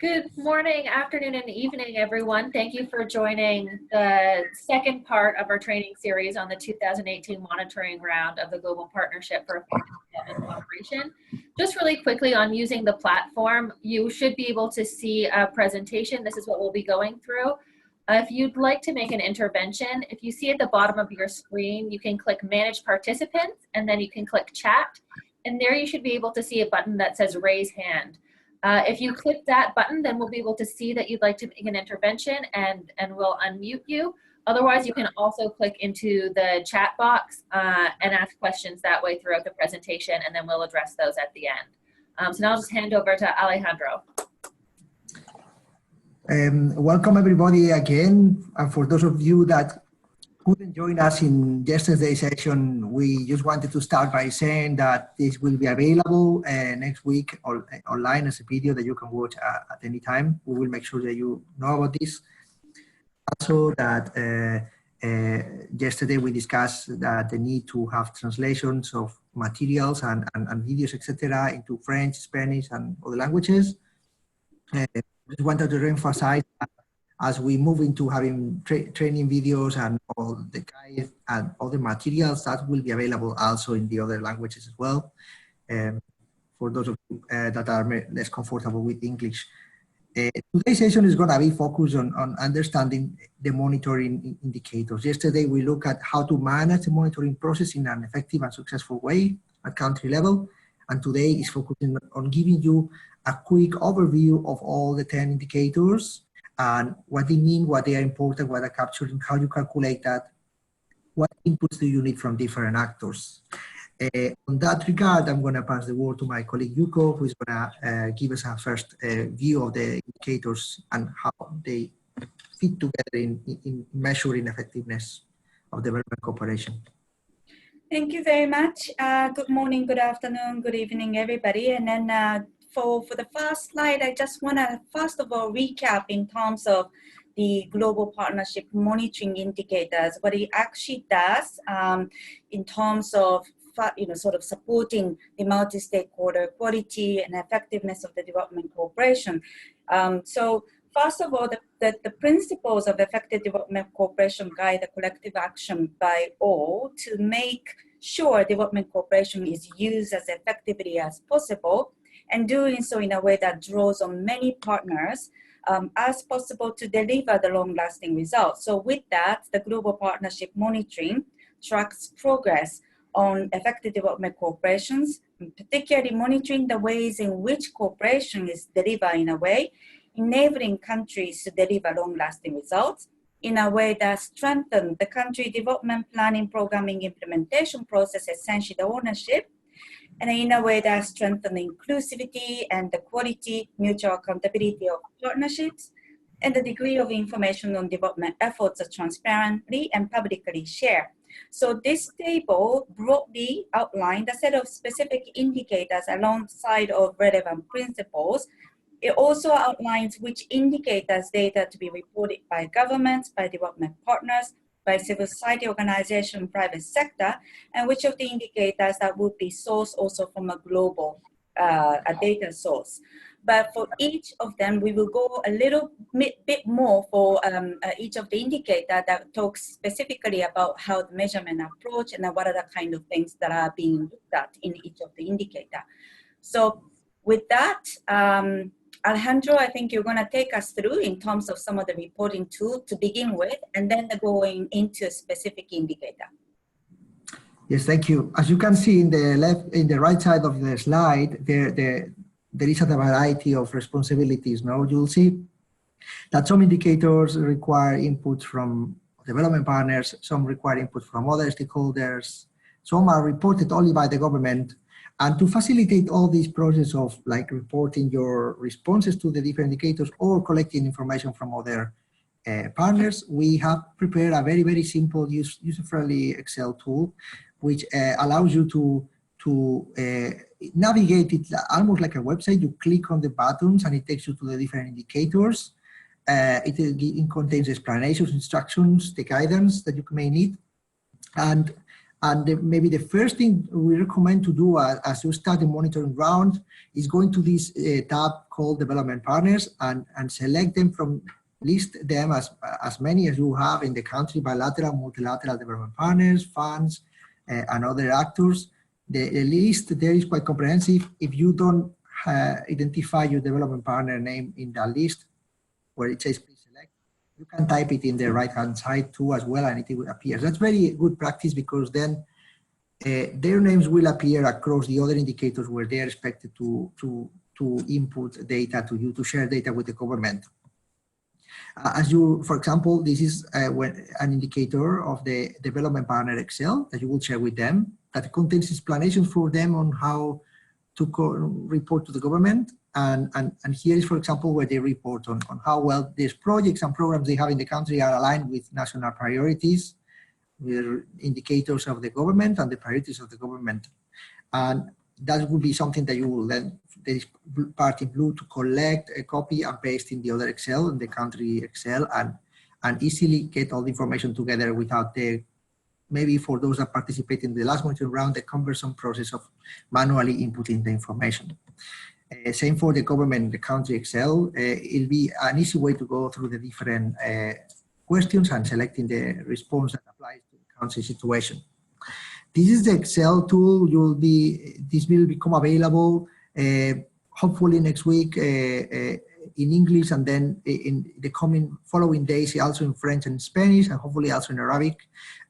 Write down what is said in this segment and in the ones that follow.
Good morning, afternoon, and evening, everyone. Thank you for joining the second part of our training series on the 2018 monitoring round of the Global Partnership for Effective Development Cooperation. Just really quickly on using the platform, you should be able to see a presentation. This is what we'll be going through. If you'd like to make an intervention, if you see at the bottom of your screen, you can click Manage Participants, and then you can click Chat. And there you should be able to see a button that says Raise Hand. If you click that button, then we'll be able to see that you'd like to make an intervention and we'll unmute you. Otherwise, you can also click into the chat box and ask questions that way throughout the presentation, and then we'll address those at the end. So now I'll just hand over to Alejandro. Welcome everybody again. And for those of you that couldn't join us in yesterday's session, we just wanted to start by saying that this will be available next week online as a video that you can watch at any time. We will make sure that you know about this. Also that yesterday we discussed that the need to have translations of materials and videos, etc., into French, Spanish, and other languages. Just wanted to reemphasize that as we move into having training videos and all the guides and other materials, that will be available also in the other languages as well. For those of you that are less comfortable with English. Today's session is going to be focused on understanding the monitoring indicators. Yesterday, we looked at how to manage the monitoring process in an effective and successful way at country level. And today is focusing on giving you a quick overview of all the 10 indicators and what they mean, what they are important, what are captured, how you calculate that, what inputs do you need from different actors. On that regard, I'm going to pass the word to my colleague Yuko, who is going to give us a first view of the indicators and how they fit together in measuring effectiveness of development cooperation. Thank you very much. Good morning, good afternoon, good evening, everybody. And then for the first slide, I just want to first of all recap in terms of the global partnership monitoring indicators, what it actually does in terms of sort of supporting the multi-stakeholder quality and effectiveness of the development cooperation. So first of all, the principles of effective development cooperation guide the collective action by all to make sure development cooperation is used as effectively as possible, and doing so in a way that draws on many partners as possible to deliver the long-lasting results. So with that, the global partnership monitoring tracks progress on effective development cooperations, particularly monitoring the ways in which cooperation is delivered in a way, enabling countries to deliver long-lasting results in a way that strengthens the country development planning, programming, implementation process, essentially the ownership, and in a way that strengthens the inclusivity and the quality, mutual accountability of partnerships, and the degree of information on development efforts are transparently and publicly shared. So this table broadly outlined a set of specific indicators alongside of relevant principles. It also outlines which indicators data to be reported by governments, by development partners, by civil society organization, private sector, and which of the indicators that would be sourced also from a global a data source. But for each of them, we will go a little bit more for each of the indicators that talks specifically about how the measurement approach and what are the kind of things that are being looked at in each of the indicator. So with that, Alejandro, I think you're going to take us through in terms of some of the reporting tools to begin with, and then going into a specific indicator. Yes, thank you. As you can see in the right side of the slide, there is a variety of responsibilities. Now you'll see that some indicators require input from development partners, some require input from other stakeholders, some are reported only by the government. And to facilitate all this process of like reporting your responses to the different indicators or collecting information from other partners, we have prepared a very, very simple user-friendly Excel tool, which allows you to navigate it almost like a website. You click on the buttons and it takes you to the different indicators. It contains explanations, instructions, the guidance that you may need. And And maybe the first thing we recommend to do as you start the monitoring round is going to this tab called Development Partners and select them from, list them as many as you have in the country, bilateral, multilateral development partners, funds, and other actors. The list there is quite comprehensive. If you don't identify your development partner name in that list where it says please select, you can type it in the right-hand side too as well, and it will appear. That's very good practice because then their names will appear across the other indicators where they are expected to input data to you, to share data with the government. As you, for example, this is an indicator of the development partner Excel that you will share with them that contains explanations for them on how to report to the government. And here is, for example, where they report on how well these projects and programs they have in the country are aligned with national priorities, with indicators of the government and the priorities of the government. And that would be something that you will then, this part in blue, to collect, copy and paste in the other Excel, in the country Excel, and easily get all the information together without the, maybe for those that participate in the last monitoring round, the cumbersome process of manually inputting the information. Same for the government, the country Excel. It'll be an easy way to go through the different questions and selecting the response that applies to the country situation. This is the Excel tool. This will become available hopefully next week in English, and then in the following days also in French and Spanish, and hopefully also in Arabic.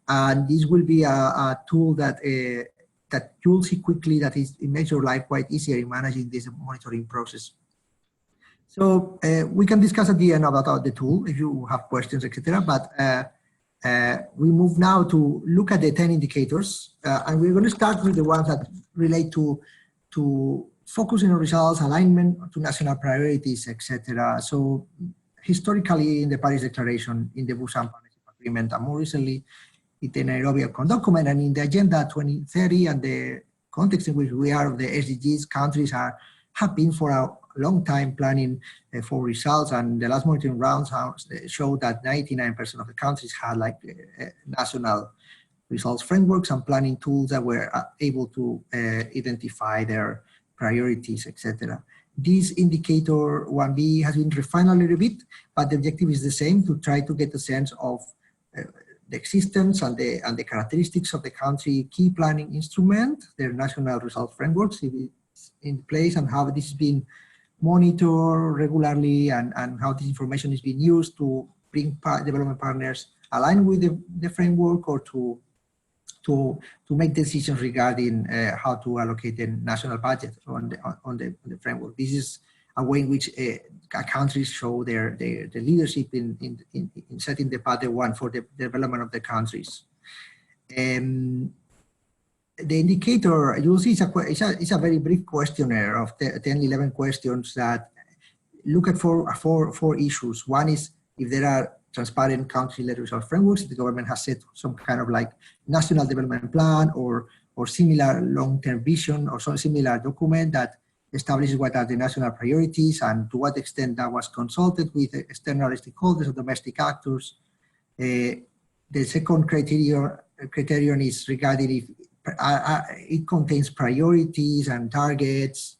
And this will be a tool that that you'll see quickly that it makes your life quite easier in managing this monitoring process. So we can discuss at the end about the tool if you have questions, etc. But we move now to look at the 10 indicators, and we're going to start with the ones that relate to focusing on results, alignment to national priorities, etc. So historically in the Paris Declaration, in the Busan Partnership Agreement, and more recently in the Nairobi Accord document, and in the Agenda 2030 and the context in which we are of the SDGs, countries have been for a long time planning for results, and the last monitoring rounds showed that 99% of the countries had like national results frameworks and planning tools that were able to identify their priorities, etc. This indicator 1B has been refined a little bit, but the objective is the same, to try to get a sense of the existence and the characteristics of the country key planning instrument, their national results frameworks in place, and how this has been monitored regularly, and how this information is being used to bring development partners aligned with the framework, or to make decisions regarding how to allocate the national budget on the framework. This is a way in which countries show their leadership in setting the path they want for the development of the countries. The indicator, you'll see, it's a very brief questionnaire of 10, 11 questions that look at four issues. One is if there are transparent country-led result frameworks, if the government has set some kind of like national development plan or similar long-term vision, or some similar document that establishes what are the national priorities and to what extent that was consulted with external stakeholders or domestic actors. The second criterion is regarding if it contains priorities and targets.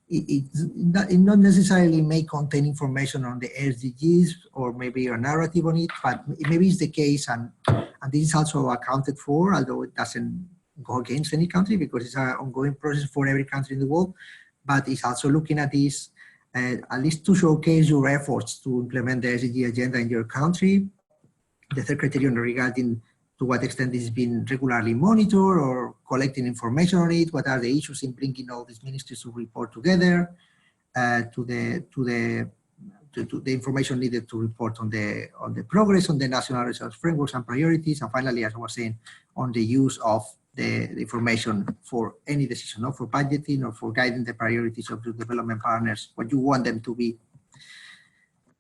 It not necessarily may contain information on the SDGs or maybe a narrative on it, but maybe it's the case, and this is also accounted for, although it doesn't go against any country because it's an ongoing process for every country in the world. But it's also looking at this at least to showcase your efforts to implement the SDG agenda in your country. The third criterion regarding to what extent this has been regularly monitored or collecting information on it, what are the issues in bringing all these ministries to report together, to the information needed to report on the progress on the national results frameworks and priorities, and finally, as I was saying, on the use of the information for any decision, not for budgeting or for guiding the priorities of the development partners, what you want them to be.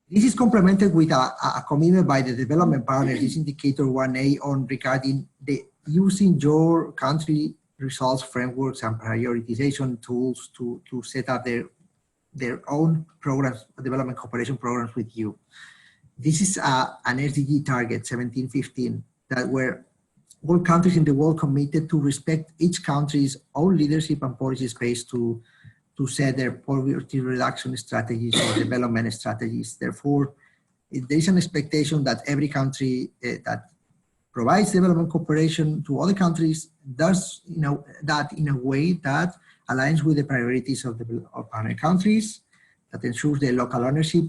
This is complemented with a commitment by the development partners, this indicator 1A, on regarding the using your country results frameworks and prioritization tools to set up their own programs, development cooperation programs with you. This is an SDG target 1715 that where all countries in the world committed to respect each country's own leadership and policy space to set their poverty reduction strategies or development strategies. Therefore, there is an expectation that every country that provides development cooperation to other countries does that in a way that aligns with the priorities of partner countries, that ensures their local ownership,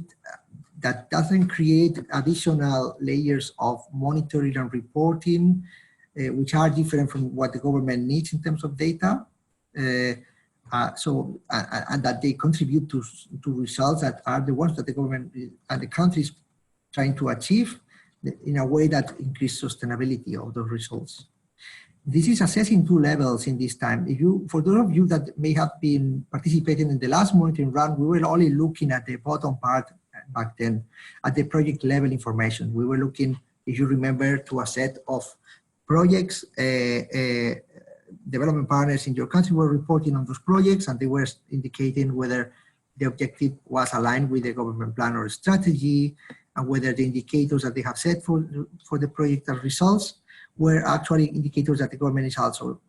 that doesn't create additional layers of monitoring and reporting, which are different from what the government needs in terms of data. And that they contribute to results that are the ones that the government and the countries trying to achieve in a way that increase sustainability of those results. This is assessed in two levels in this time. For those of you that may have been participating in the last monitoring round, we were only looking at the bottom part back then, at the project level information. We were looking, if you remember, to a set of projects, development partners in your country were reporting on those projects, and they were indicating whether the objective was aligned with the government plan or strategy, and whether the indicators that they have set for the project and results were actually indicators that the government is also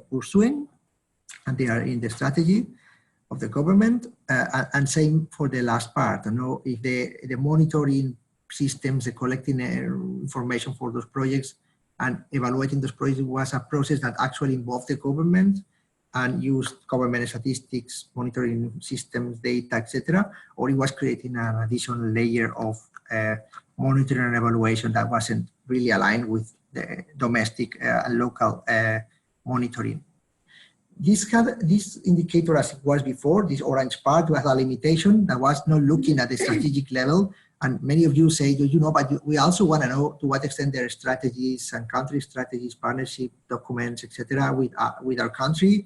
pursuing, and they are in the strategy of the government, and same for the last part. If the monitoring systems, the collecting information for those projects and evaluating those projects was a process that actually involved the government and used government statistics, monitoring systems, data, etc., or it was creating an additional layer of monitoring and evaluation that wasn't really aligned with the domestic and local monitoring. This indicator, as it was before, this orange part was a limitation that was not looking at the strategic level. And many of you say, but we also want to know to what extent their strategies and country strategies, partnership documents, etc., with our country,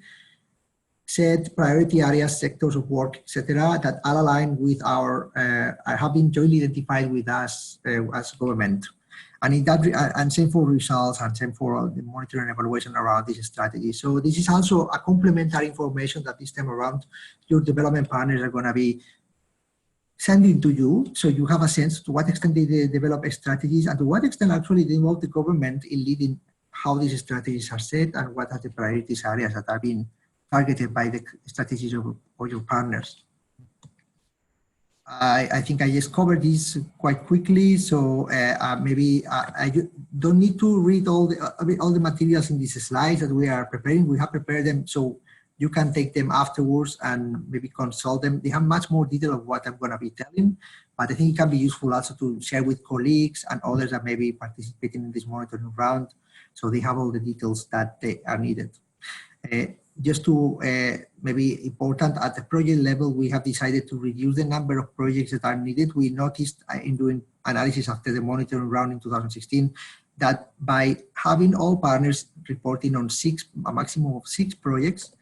set priority areas, sectors of work, etc., that are aligned with have been jointly identified with us as government. And in that, and same for results, and same for the monitoring and evaluation around this strategy. So this is also a complementary information that this time around your development partners are going to be sending to you, so you have a sense to what extent they develop strategies and to what extent actually they involve the government in leading how these strategies are set and what are the priorities areas that are being targeted by the strategies of your partners. I think I just covered this quite quickly, so maybe I don't need to read all the materials in these slides that we are preparing. We have prepared them so you can take them afterwards and maybe consult them. They have much more detail of what I'm going to be telling, but I think it can be useful also to share with colleagues and others that may be participating in this monitoring round, so they have all the details that they are needed. Just to maybe important, at the project level, we have decided to reduce the number of projects that are needed. We noticed in doing analysis after the monitoring round in 2016 that by having all partners reporting on a maximum of 6 projects,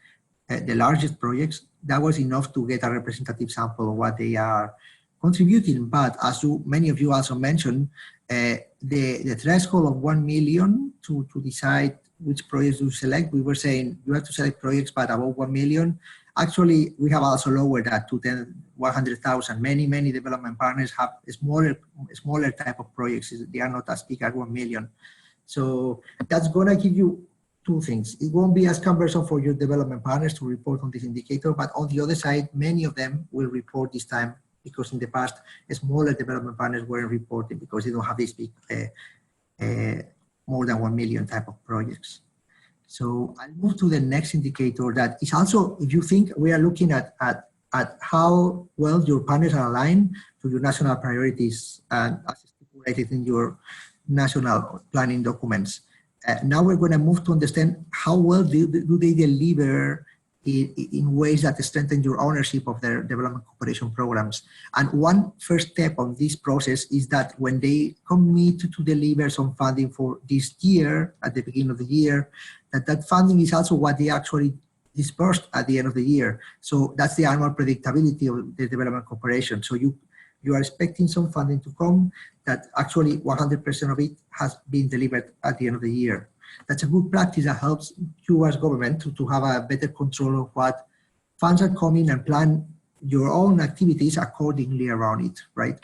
the largest projects, that was enough to get a representative sample of what they are contributing. But as many of you also mentioned, the threshold of 1 million to decide which projects to select, we were saying you have to select projects but above 1 million. Actually, we have also lowered that to 100,000. Many development partners have a smaller type of projects. They are not as big as 1 million. So that's going to give you 2 things. It won't be as cumbersome for your development partners to report on this indicator, but on the other side, many of them will report this time because in the past, smaller development partners weren't reporting because they don't have this big, more than 1 million type of projects. So I'll move to the next indicator that is also, if you think we are looking at how well your partners are aligned to your national priorities and as stipulated in your national planning documents. Now we're going to move to understand how well do they deliver in ways that strengthen your ownership of their development cooperation programs. And one first step on this process is that when they commit to deliver some funding for this year, at the beginning of the year, that funding is also what they actually dispersed at the end of the year. So that's the annual predictability of the development cooperation. So you are expecting some funding to come that actually 100% of it has been delivered at the end of the year. That's a good practice that helps you as government to have a better control of what funds are coming and plan your own activities accordingly around it, right?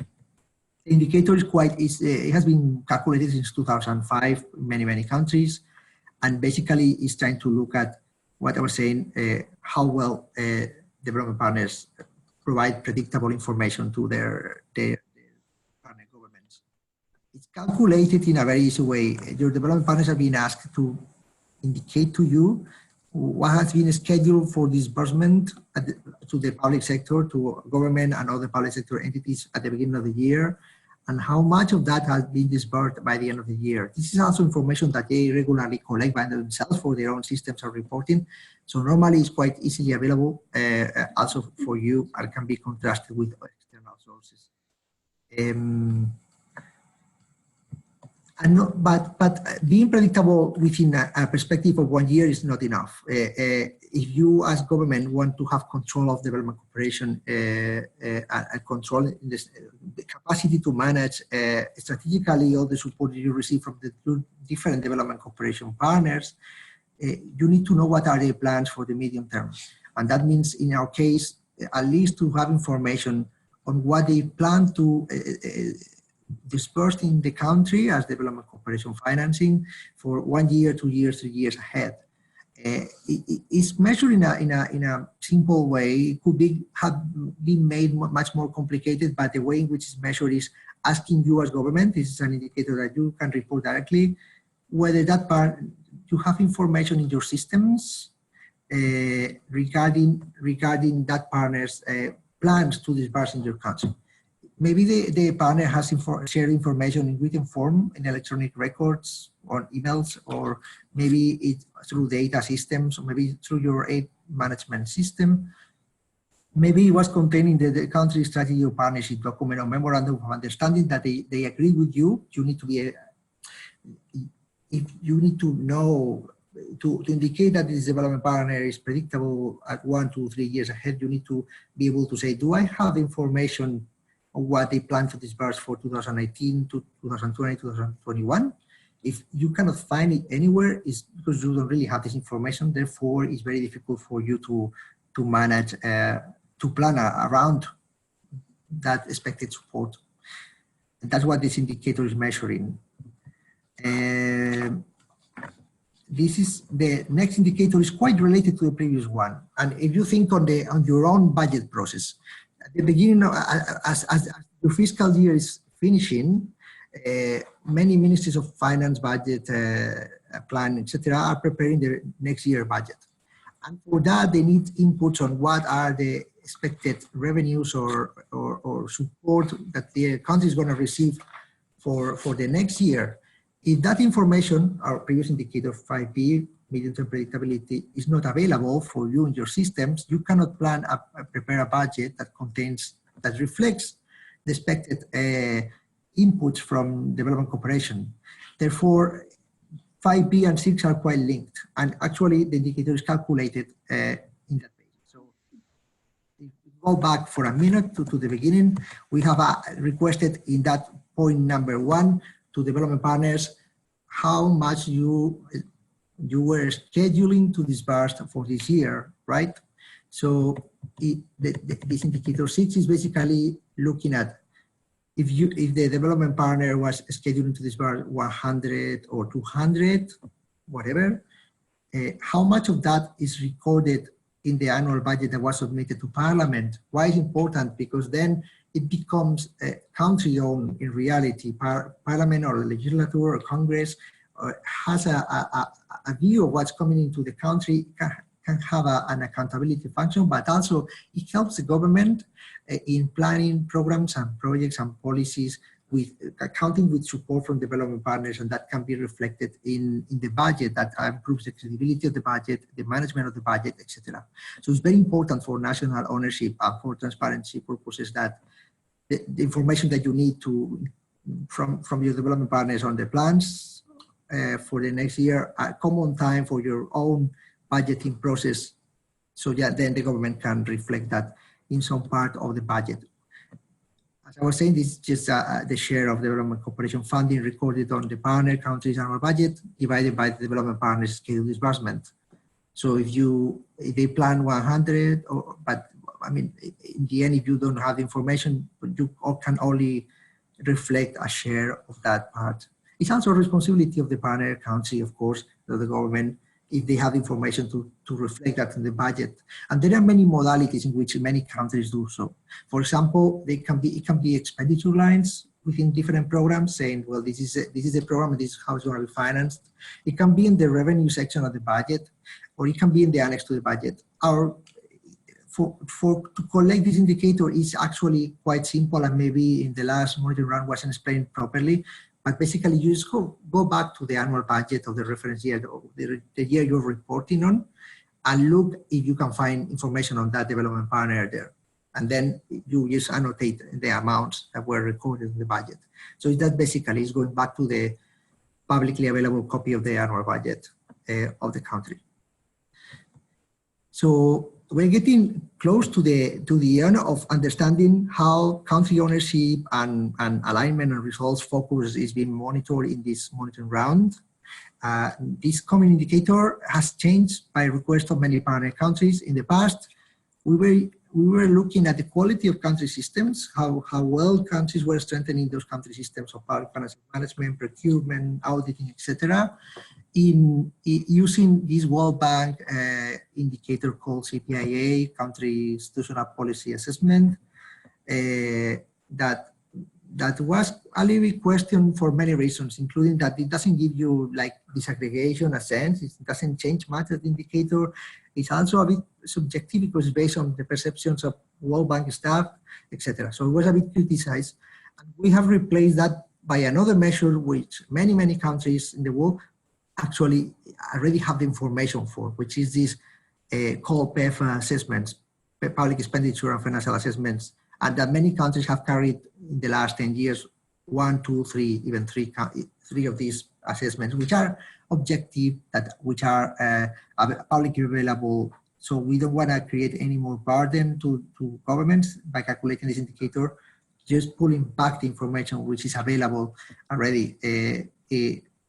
The indicator it has been calculated since 2005 in many countries, and basically is trying to look at what I was saying, how well development partners provide predictable information to their partner governments. It's calculated in a very easy way. Your development partners are being asked to indicate to you what has been scheduled for disbursement to the public sector, to government and other public sector entities at the beginning of the year, and how much of that has been disbursed by the end of the year. This is also information that they regularly collect by themselves for their own systems of reporting. So normally it's quite easily available also for you, and can be contrasted with external sources. But being predictable within a perspective of 1 year is not enough. If you as government want to have control of development cooperation and control the capacity to manage strategically all the support you receive from the different development cooperation partners, you need to know what are their plans for the medium term. And that means in our case, at least to have information on what they plan to dispersed in the country as development cooperation financing for 1 year, 2 years, 3 years ahead. It's measured in a simple way. It could have been made much more complicated, but the way in which it's measured is asking you as government, this is an indicator that you can report directly, whether that part, you have information in your systems regarding that partner's plans to disburse in your country. Maybe the partner has shared information in written form, in electronic records or emails, or maybe it's through data systems, or maybe through your aid management system. Maybe it was contained in the country strategy or partnership document or memorandum of understanding that they agree with you. You need to be, if you need to know, to indicate that this development partner is predictable at 1, 2, 3 years ahead, you need to be able to say, do I have information what they plan to disburse for 2019 to 2020, 2021. If you cannot find it anywhere, it's because you don't really have this information. Therefore, it's very difficult for you to manage, to plan around that expected support. And that's what this indicator is measuring. This is the next indicator is quite related to the previous one. And if you think on your own budget process, at the beginning, as your fiscal year is finishing, many ministries of finance, budget, plan, etc., are preparing their next year budget. And for that, they need inputs on what are the expected revenues or support that the country is going to receive for the next year. If that information, our previous indicator 5P, medium-term predictability, is not available for you in your systems, you cannot prepare a budget that reflects the expected inputs from development cooperation. Therefore, 5B and 6 are quite linked, and actually the indicator is calculated in that way. So if we go back for a minute to the beginning, we have requested in that point number 1 to development partners how much you were scheduling to disburse for this year, right? So this indicator 6 is basically looking at if the development partner was scheduling to disburse 100 or 200, whatever, how much of that is recorded in the annual budget that was submitted to Parliament? Why is it important? Because then it becomes country-owned in reality. Parliament or the legislature or Congress has a view of what's coming into the country, can have an accountability function, but also it helps the government in planning programs and projects and policies with accounting with support from development partners, and that can be reflected in the budget that improves the credibility of the budget, the management of the budget, etc. So it's very important for national ownership and for transparency purposes that the information that you need from your development partners on the plans for the next year come on time for your own budgeting process, so that then the government can reflect that in some part of the budget. As I was saying, this is just the share of development cooperation funding recorded on the partner country's annual budget divided by the development partner's scheduled disbursement. So if they plan 100, but I mean, in the end, if you don't have the information, you can only reflect a share of that part. It's also a responsibility of the partner country, of course, of the government, if they have information to reflect that in the budget. And there are many modalities in which many countries do so. For example, it can be expenditure lines within different programs saying, well, this is a program and this is how it's going to be financed. It can be in the revenue section of the budget, or it can be in the annex to the budget. To collect this indicator is actually quite simple, and maybe in the last monitoring round wasn't explained properly. But basically, you just go back to the annual budget of the reference year, the year you're reporting on, and look if you can find information on that development partner there. And then you just annotate the amounts that were recorded in the budget. So that basically is going back to the publicly available copy of the annual budget of the country. So we're getting close to the end of understanding how country ownership and alignment and results focus is being monitored in this monitoring round. This common indicator has changed by request of many partner countries. In the past, we were looking at the quality of country systems, how well countries were strengthening those country systems of public financial management, procurement, auditing, etc. In using this World Bank indicator called CPIA, Country Institutional Policy Assessment, that was a little bit questioned for many reasons, including that it doesn't give you like disaggregation, a sense, it doesn't change much as the indicator. It's also a bit subjective because it's based on the perceptions of World Bank staff, etc. So it was a bit criticized. And we have replaced that by another measure which many countries in the world actually already have the information for, which is this called PEFA assessments, public expenditure and financial assessments, and that many countries have carried in the last 10 years, 1, 2, 3, even three of these assessments, which are objective, which are publicly available. So we don't want to create any more burden to governments by calculating this indicator, just pulling back the information which is available already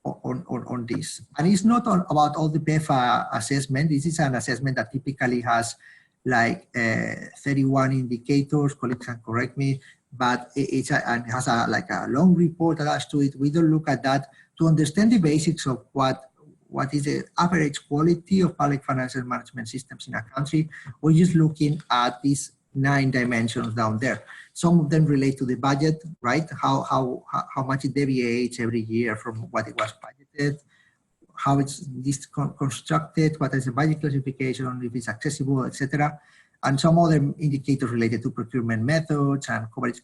on this. And it's not about all the PEFA assessment. This is an assessment that typically has like 31 indicators, colleagues can correct me, but it has a long report attached to it. We don't look at that to understand the basics of what is the average quality of public financial management systems in a country. We're just looking at these 9 dimensions down there. Some of them relate to the budget, right? How much it deviates every year from what it was budgeted, how it's constructed, what is the budget classification, if it's accessible, etc. And some other indicators related to procurement methods and coverage.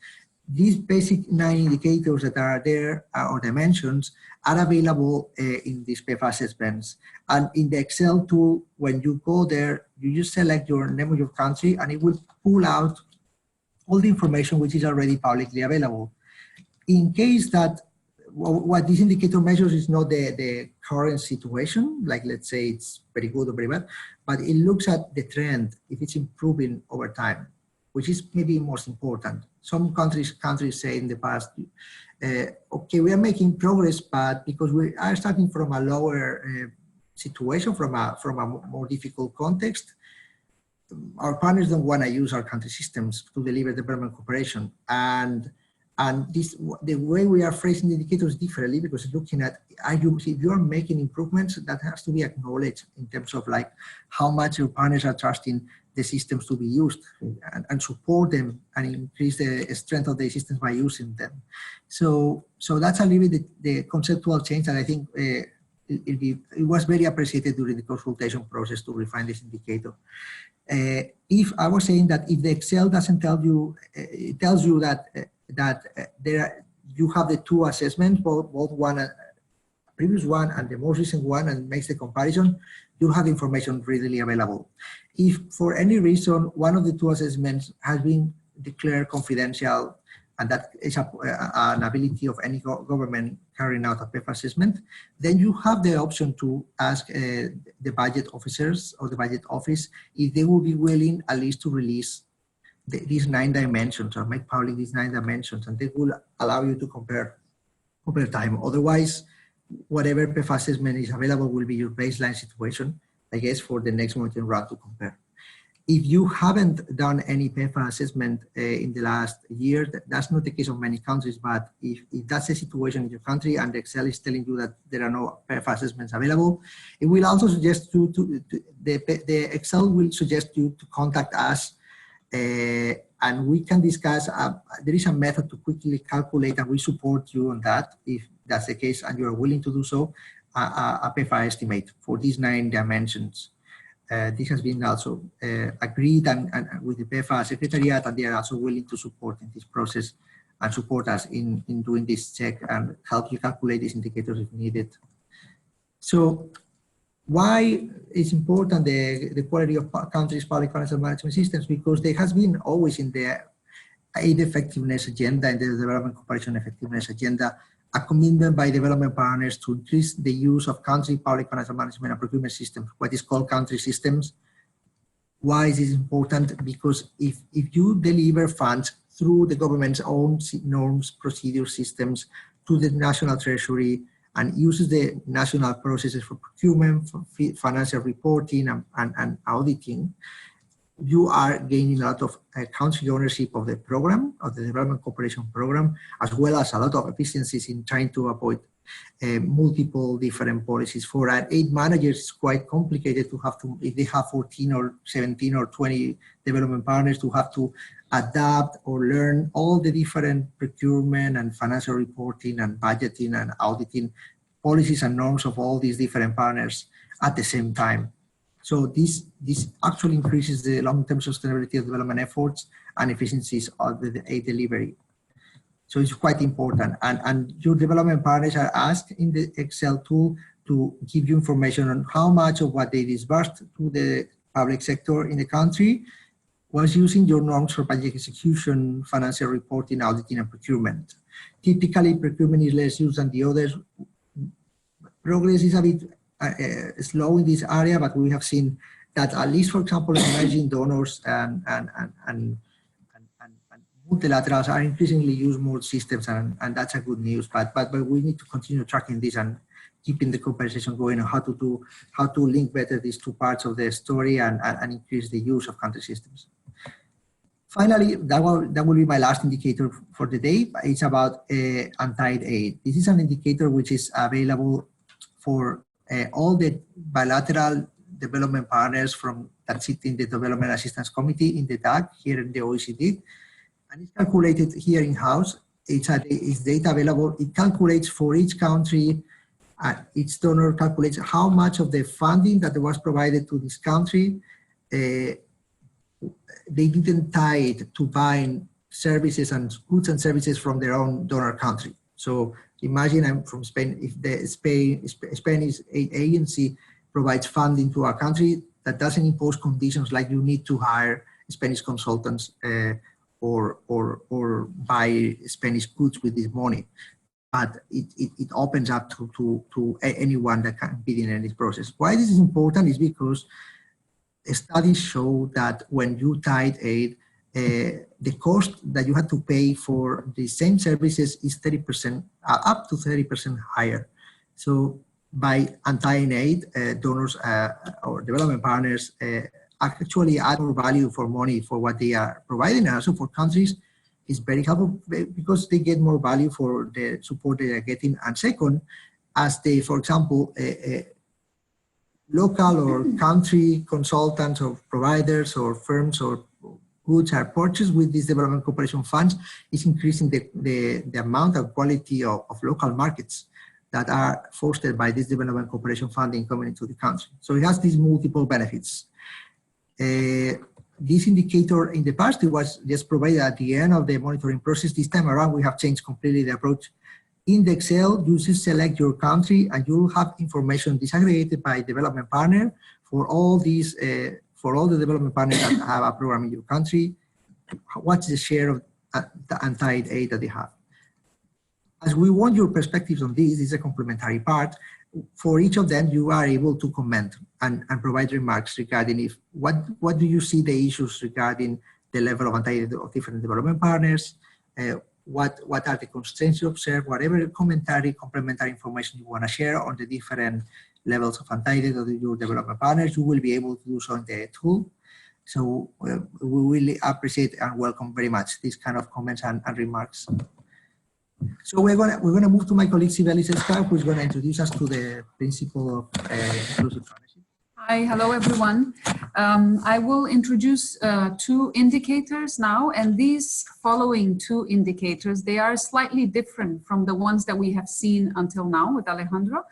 These basic 9 indicators that are there, or dimensions, are available in these PEFA assessments. And in the Excel tool, when you go there, you just select your name of your country and it will pull out all the information which is already publicly available. In case that what this indicator measures is not the current situation, like let's say it's very good or very bad, but it looks at the trend, if it's improving over time, which is maybe most important. Some countries say in the past, okay, we are making progress, but because we are starting from a lower situation, from a more difficult context, our partners don't want to use our country systems to deliver development cooperation. And the way we are phrasing the indicators differently, because looking at, if you are making improvements, that has to be acknowledged in terms of like how much your partners are trusting the systems to be used and support them and increase the strength of the systems by using them. So that's a little bit the conceptual change that I think it was very appreciated during the consultation process to refine this indicator. If I was saying that if the Excel doesn't tell you, it tells you that you have the 2 assessments, both one, previous one and the most recent one, and makes the comparison, you have information readily available. If for any reason one of the 2 assessments has been declared confidential, and that is an ability of any government carrying out a PEFA assessment, then you have the option to ask the budget officers or the budget office if they will be willing at least to release these 9 dimensions or make public these 9 dimensions, and they will allow you to compare over time. Otherwise, whatever PEFA assessment is available will be your baseline situation, I guess, for the next monitoring round to compare. If you haven't done any PEFA assessment in the last year, that's not the case of many countries, but if that's the situation in your country and Excel is telling you that there are no PEFA assessments available, it will also suggest you the Excel will suggest you to contact us and we can discuss, there is a method to quickly calculate and we support you on that if that's the case and you are willing to do so, a PEFA estimate for these 9 dimensions. This has been also agreed and with the PEFA Secretariat, and they are also willing to support in this process and support us in doing this check and help you calculate these indicators if needed. So why is important the quality of countries' public financial management systems? Because there has been always in the aid effectiveness agenda and the development cooperation effectiveness agenda a commitment by development partners to increase the use of country public financial management and procurement systems, what is called country systems. Why is this important? Because if you deliver funds through the government's own norms, procedures, systems to the national treasury and uses the national processes for procurement, for financial reporting and auditing, you are gaining a lot of country ownership of the program, of the development cooperation program, as well as a lot of efficiencies in trying to avoid multiple different policies. For aid managers, it's quite complicated to have to, if they have 14 or 17 or 20 development partners, to have to adapt or learn all the different procurement and financial reporting and budgeting and auditing policies and norms of all these different partners at the same time. So this actually increases the long-term sustainability of development efforts and efficiencies of the aid delivery. So it's quite important. And your development partners are asked in the Excel tool to give you information on how much of what they disbursed to the public sector in the country was using your norms for budget execution, financial reporting, auditing, and procurement. Typically, procurement is less used than the others. Progress is a bit slow in this area, but we have seen that at least, for example, emerging donors and multilaterals are increasingly use more systems, and that's a good news. But we need to continue tracking this and keeping the conversation going on how to link better these two parts of the story and increase the use of country systems. Finally, that will be my last indicator for the day. It's about Untied aid. This is an indicator which is available for all the bilateral development partners that sit in the Development Assistance Committee in the DAC here in the OECD. And it's calculated here in-house. It's data available. It calculates for each country, each donor calculates how much of the funding that was provided to this country they didn't tie it to buying services and goods and services from their own donor country. So imagine I'm from Spain. If the Spanish aid agency provides funding to a country, that doesn't impose conditions like you need to hire Spanish consultants or buy Spanish goods with this money. But it opens up to anyone that can bid in this process. Why this is important is because studies show that when you tied aid, the cost that you had to pay for the same services is 30%, up to 30% higher. So by untying aid, donors or development partners actually add more value for money for what they are providing. And also for countries, it's very helpful because they get more value for the support they are getting. And second, as they, for example, local or country consultants or providers or firms or goods are purchased with these development cooperation funds, is increasing the amount of quality of local markets that are fostered by this development cooperation funding coming into the country. So it has these multiple benefits. This indicator in the past, it was just provided at the end of the monitoring process. This time around, we have changed completely the approach. In the Excel, you just select your country and you'll have information disaggregated by development partner for all these, for all the development partners that have a program in your country. What's the share of the untied aid that they have? As we want your perspectives on this is a complementary part. For each of them, you are able to comment and provide remarks regarding what do you see the issues regarding the level of untied aid of different development partners, what are the constraints you observe, whatever commentary, complementary information you want to share on the different levels of untied aid of your development partners, you will be able to do so in the tool. So we really appreciate and welcome very much these kind of comments and remarks. So we're gonna move to my colleague Sibeli Seska, who's gonna introduce us to the principle of inclusive partnership. Hi, hello everyone. I will introduce two indicators now, and these following two indicators, they are slightly different from the ones that we have seen until now with Alejandro,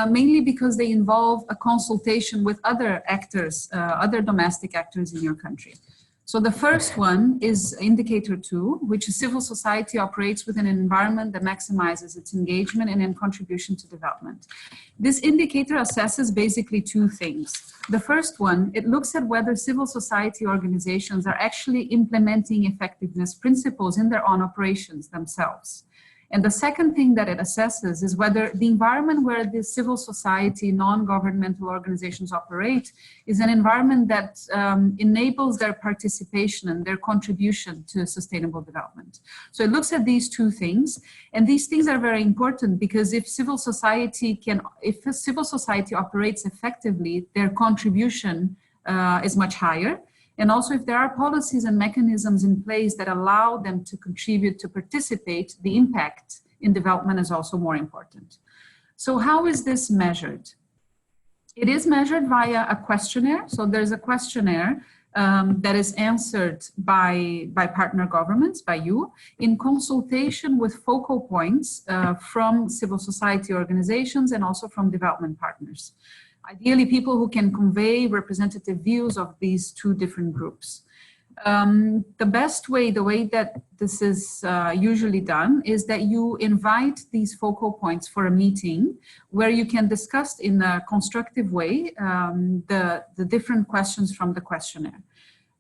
mainly because they involve a consultation with other actors, other domestic actors in your country. So the first one is indicator 2, which is civil society operates within an environment that maximizes its engagement and in contribution to development. This indicator assesses basically two things. The first one, it looks at whether civil society organizations are actually implementing effectiveness principles in their own operations themselves. And the second thing that it assesses is whether the environment where the civil society, non-governmental organizations operate is an environment that enables their participation and their contribution to sustainable development. So it looks at these two things, and these things are very important because if civil society operates effectively, their contribution is much higher. And also if there are policies and mechanisms in place that allow them to contribute, to participate, the impact in development is also more important. So how is this measured? It is measured via a questionnaire. So there's a questionnaire that is answered by partner governments, by you, in consultation with focal points from civil society organizations and also from development partners. Ideally, people who can convey representative views of these two different groups. The best way, the way that this is usually done, is that you invite these focal points for a meeting where you can discuss in a constructive way the different questions from the questionnaire.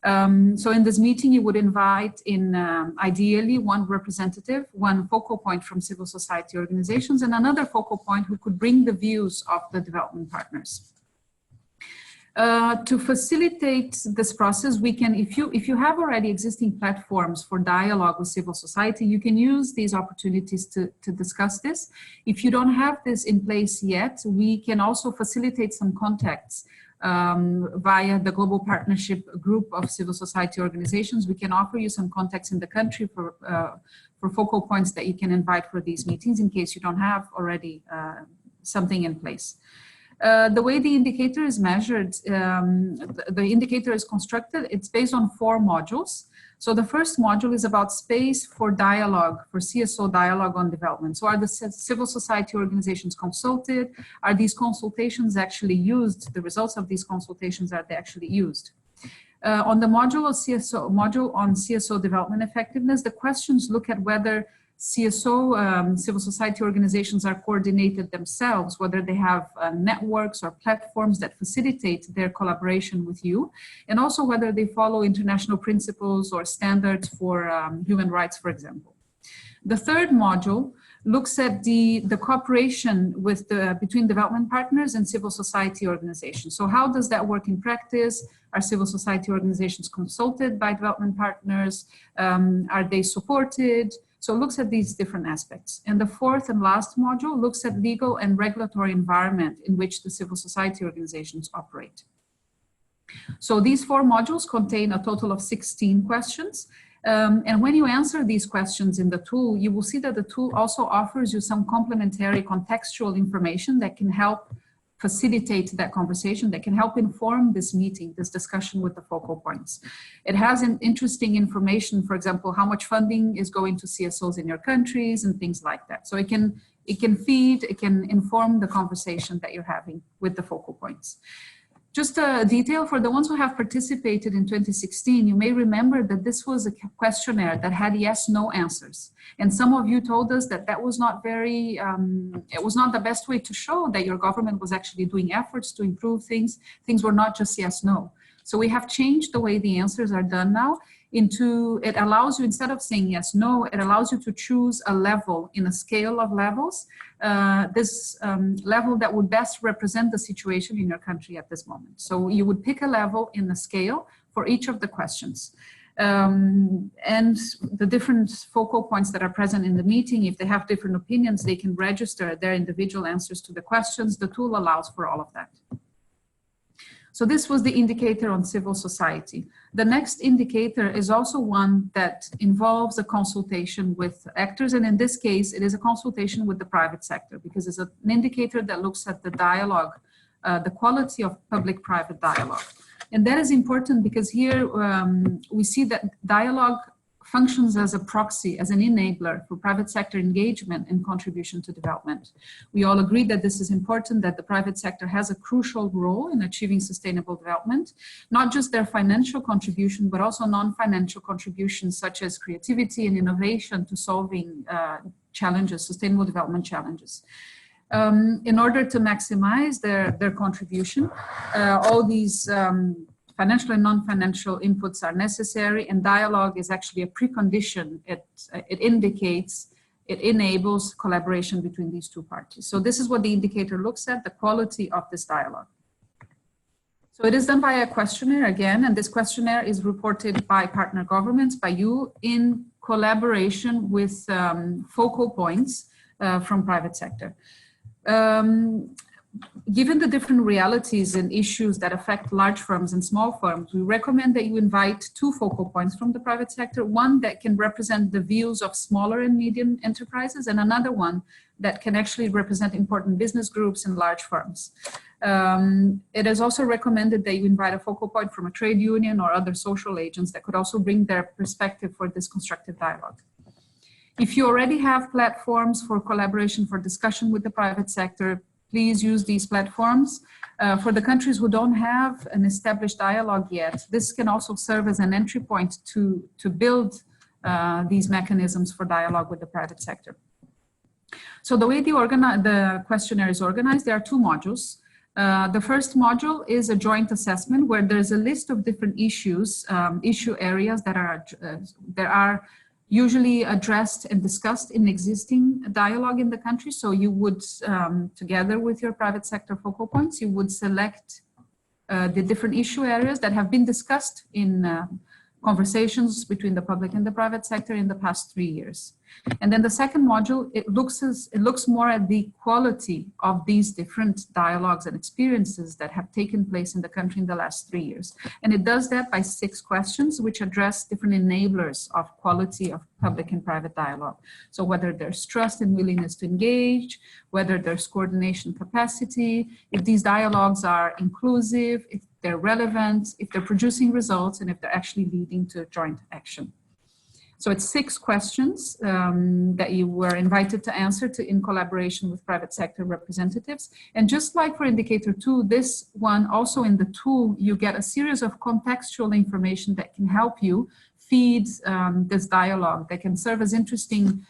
So in this meeting, you would invite in ideally one representative, one focal point from civil society organizations, and another focal point who could bring the views of the development partners. To facilitate this process, we can, if you have already existing platforms for dialogue with civil society, you can use these opportunities to discuss this. If you don't have this in place yet, we can also facilitate some contacts via the Global Partnership Group of Civil Society Organizations. We can offer you some contacts in the country for focal points that you can invite for these meetings in case you don't have already something in place. The way the indicator is measured, the indicator is constructed, it's based on 4 modules. So the first module is about space for dialogue, for CSO dialogue on development. So are the civil society organizations consulted? Are these consultations actually used? The results of these consultations, are they actually used? On the module on CSO development effectiveness, the questions look at whether CSO, civil society organizations are coordinated themselves, whether they have networks or platforms that facilitate their collaboration with you, and also whether they follow international principles or standards for human rights, for example. The third module looks at the cooperation with between development partners and civil society organizations. So how does that work in practice? Are civil society organizations consulted by development partners? Are they supported? So it looks at these different aspects. And the fourth and last module looks at legal and regulatory environment in which the civil society organizations operate. So these 4 modules contain a total of 16 questions. And when you answer these questions in the tool, you will see that the tool also offers you some complementary contextual information that can help facilitate that conversation, that can help inform this meeting, this discussion with the focal points. It has interesting information, for example, how much funding is going to CSOs in your countries and things like that. So it can inform the conversation that you're having with the focal points. Just a detail for the ones who have participated in 2016, you may remember that this was a questionnaire that had yes/no answers. And some of you told us that that was not very, it was not the best way to show that your government was actually doing efforts to improve things. Things were not just yes/no. So we have changed the way the answers are done now into, it allows you, instead of saying yes, no, it allows you to choose a level in a scale of levels, this level that would best represent the situation in your country at this moment. So you would pick a level in the scale for each of the questions. And the different focal points that are present in the meeting, if they have different opinions, they can register their individual answers to the questions. The tool allows for all of that. So this was the indicator on civil society. The next indicator is also one that involves a consultation with actors, and in this case, it is a consultation with the private sector, because it's an indicator that looks at the dialogue, the quality of public-private dialogue. And that is important because here we see that dialogue functions as a proxy, as an enabler for private sector engagement and contribution to development. We all agree that this is important, that the private sector has a crucial role in achieving sustainable development, not just their financial contribution, but also non-financial contributions such as creativity and innovation to solving challenges, sustainable development challenges. In order to maximize their contribution, all these financial and non-financial inputs are necessary, and dialogue is actually a precondition. It indicates, it enables collaboration between these two parties. So this is what the indicator looks at, the quality of this dialogue. So it is done by a questionnaire again, and this questionnaire is reported by partner governments, by you, in collaboration with focal points from private sector. Given the different realities and issues that affect large firms and small firms, we recommend that you invite two focal points from the private sector, one that can represent the views of smaller and medium enterprises, and another one that can actually represent important business groups and large firms. It is also recommended that you invite a focal point from a trade union or other social agents that could also bring their perspective for this constructive dialogue. If you already have platforms for collaboration, for discussion with the private sector, please use these platforms. For the countries who don't have an established dialogue yet, this can also serve as an entry point to build these mechanisms for dialogue with the private sector. So the way the questionnaire is organized, there are two modules. The first module is a joint assessment where there's a list of different issues, issue areas that are usually addressed and discussed in existing dialogue in the country. So you would, together with your private sector focal points, you would select the different issue areas that have been discussed in conversations between the public and the private sector in the past 3 years. And then the second module, it looks more at the quality of these different dialogues and experiences that have taken place in the country in the last 3 years. And it does that by 6 questions, which address different enablers of quality of public and private dialogue. So whether there's trust and willingness to engage, whether there's coordination capacity, if these dialogues are inclusive, if they're relevant, if they're producing results, and if they're actually leading to joint action. So it's 6 questions that you were invited to answer in collaboration with private sector representatives. And just like for indicator 2, this one also in the tool, you get a series of contextual information that can help you feed this dialogue, that can serve as interesting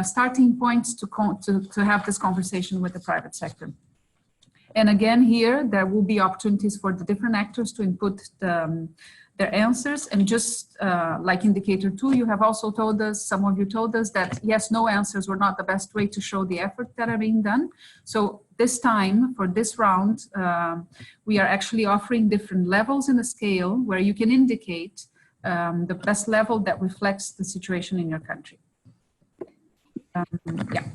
starting points to have this conversation with the private sector. And again, here, there will be opportunities for the different actors to input their answers. And just like indicator 2, you have also told us, some of you told us that yes, no answers were not the best way to show the effort that are being done. So this time, for this round, we are actually offering different levels in the scale where you can indicate the best level that reflects the situation in your country. Yeah,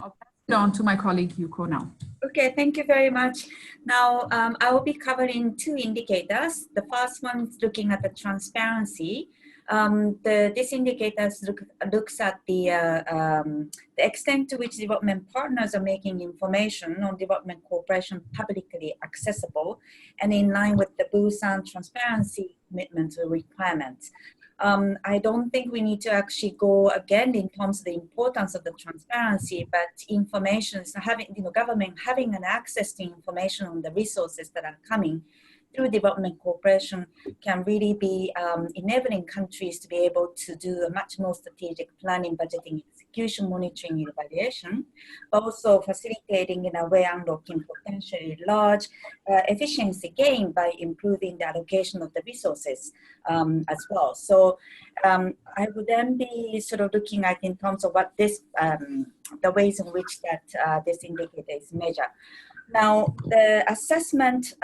I'll pass it on to my colleague Yuko now. Okay, thank you very much. Now, I will be covering 2 indicators. The first one is looking at the transparency. This indicator looks at the extent to which development partners are making information on development cooperation publicly accessible and in line with the Busan transparency commitment requirements. I don't think we need to actually go again in terms of the importance of the transparency, but information, so having, government having an access to information on the resources that are coming through development cooperation can really be enabling countries to be able to do a much more strategic planning, budgeting, execution, monitoring, evaluation, also facilitating in a way unlocking potentially large efficiency gain by improving the allocation of the resources as well. So I would then be sort of looking at in terms of what this, the ways in which that this indicator is measured. Now, the assessment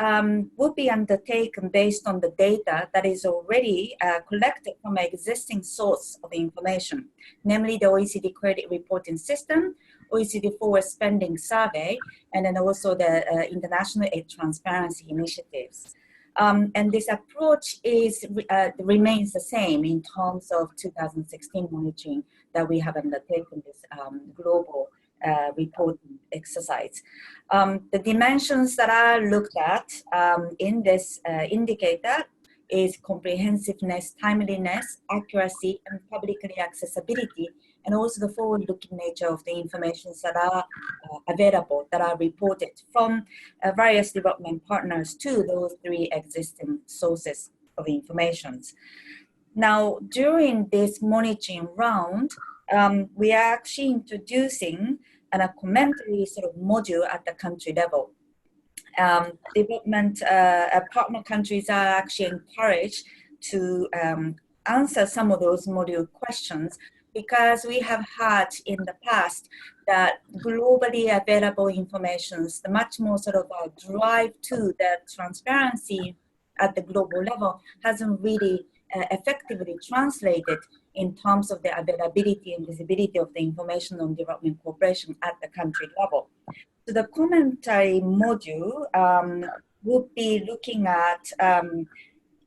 will be undertaken based on the data that is already collected from an existing source of information, namely the OECD credit reporting system OECD Forward Spending Survey, and then also the International Aid Transparency Initiatives. And this approach remains the same in terms of 2016 monitoring that we have undertaken this global reporting exercise. The dimensions that are looked at in this indicator is comprehensiveness, timeliness, accuracy, and publicly accessibility, and also the forward-looking nature of the information that are available, that are reported from various development partners to those three existing sources of information. Now, during this monitoring round, we are actually introducing a commentary sort of module at the country level. Development partner countries are actually encouraged to answer some of those module questions, because we have had in the past that globally available information, the much more sort of a drive to the transparency at the global level hasn't really effectively translated in terms of the availability and visibility of the information on development cooperation at the country level. So the commentary module would be looking at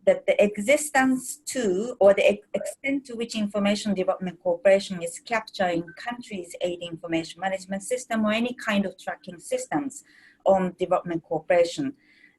that the existence to, or the extent to which information development cooperation is capturing countries' aid information management system or any kind of tracking systems on development cooperation.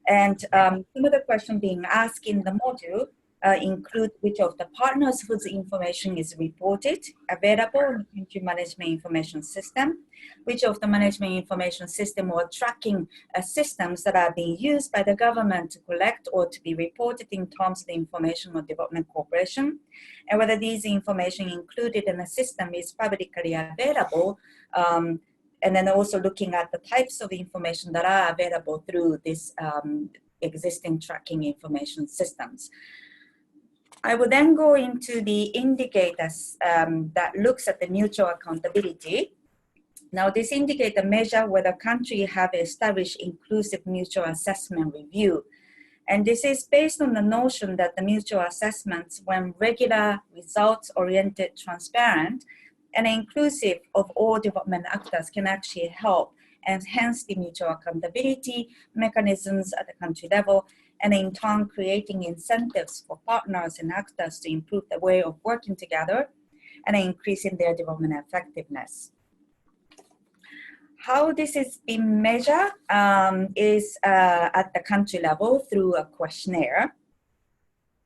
And some of the questions being asked in the module include which of the partners whose information is reported, available in the country management information system, which of the management information system or tracking systems that are being used by the government to collect or to be reported in terms of the information on development cooperation, and whether these information included in the system is publicly available, and then also looking at the types of information that are available through this existing tracking information systems. I will then go into the indicators that looks at the mutual accountability. Now, this indicator measure whether countries have established inclusive mutual assessment review. And this is based on the notion that the mutual assessments, when regular, results-oriented, transparent, and inclusive of all development actors, can actually help enhance the mutual accountability mechanisms at the country level, and in turn creating incentives for partners and actors to improve the way of working together and increasing their development effectiveness. How this is being measured is at the country level through a questionnaire.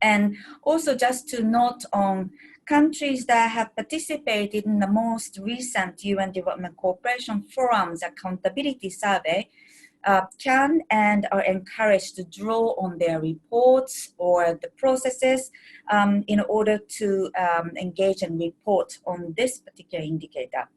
And also just to note on countries that have participated in the most recent UN Development Cooperation Forum's accountability survey can and are encouraged to draw on their reports or the processes in order to engage and report on this particular indicator.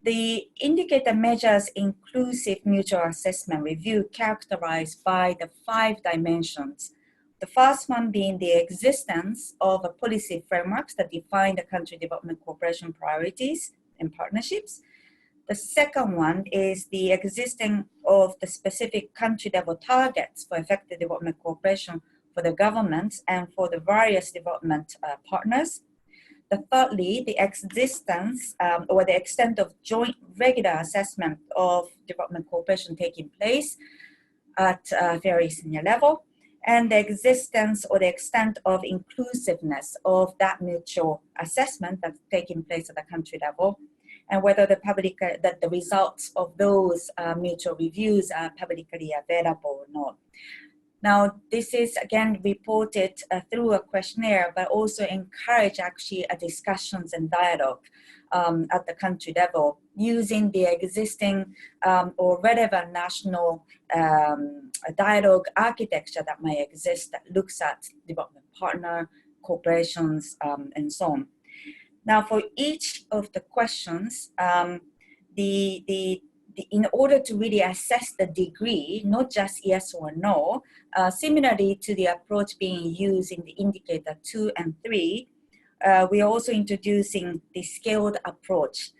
The indicator measures inclusive mutual assessment review characterized by the 5 dimensions. The first one being the existence of a policy frameworks that define the country development cooperation priorities and partnerships. The second one is the existing of the specific country level targets for effective development cooperation for the governments and for the various development partners. The thirdly, the existence or the extent of joint regular assessment of development cooperation taking place at a very senior level, and the existence or the extent of inclusiveness of that mutual assessment that's taking place at the country level, and whether that the results of those mutual reviews are publicly available or not. Now, this is again reported through a questionnaire, but also encourage actually discussions and dialogue at the country level using the existing or relevant national dialogue architecture that may exist that looks at development partner, corporations, and so on. Now, for each of the questions, in order to really assess the degree, not just yes or no, similarly to the approach being used in the indicator 2 and 3, we are also introducing the scaled approach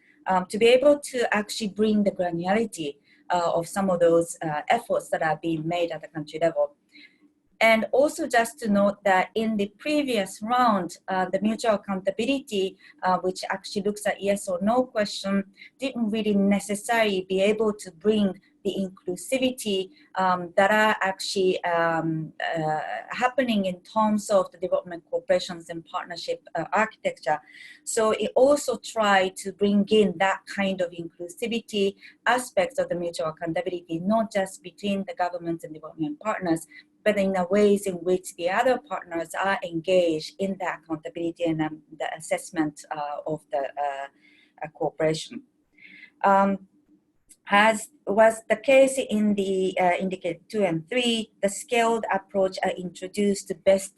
to be able to actually bring the granularity of some of those efforts that are being made at the country level. And also just to note that in the previous round, the mutual accountability, which actually looks at yes or no question, didn't really necessarily be able to bring the inclusivity that are actually happening in terms of the development cooperations and partnership architecture. So it also tried to bring in that kind of inclusivity aspects of the mutual accountability, not just between the governments and development partners, but in the ways in which the other partners are engaged in the accountability and the assessment of the cooperation. As was the case in the indicator 2 and 3, the scaled approach are introduced to best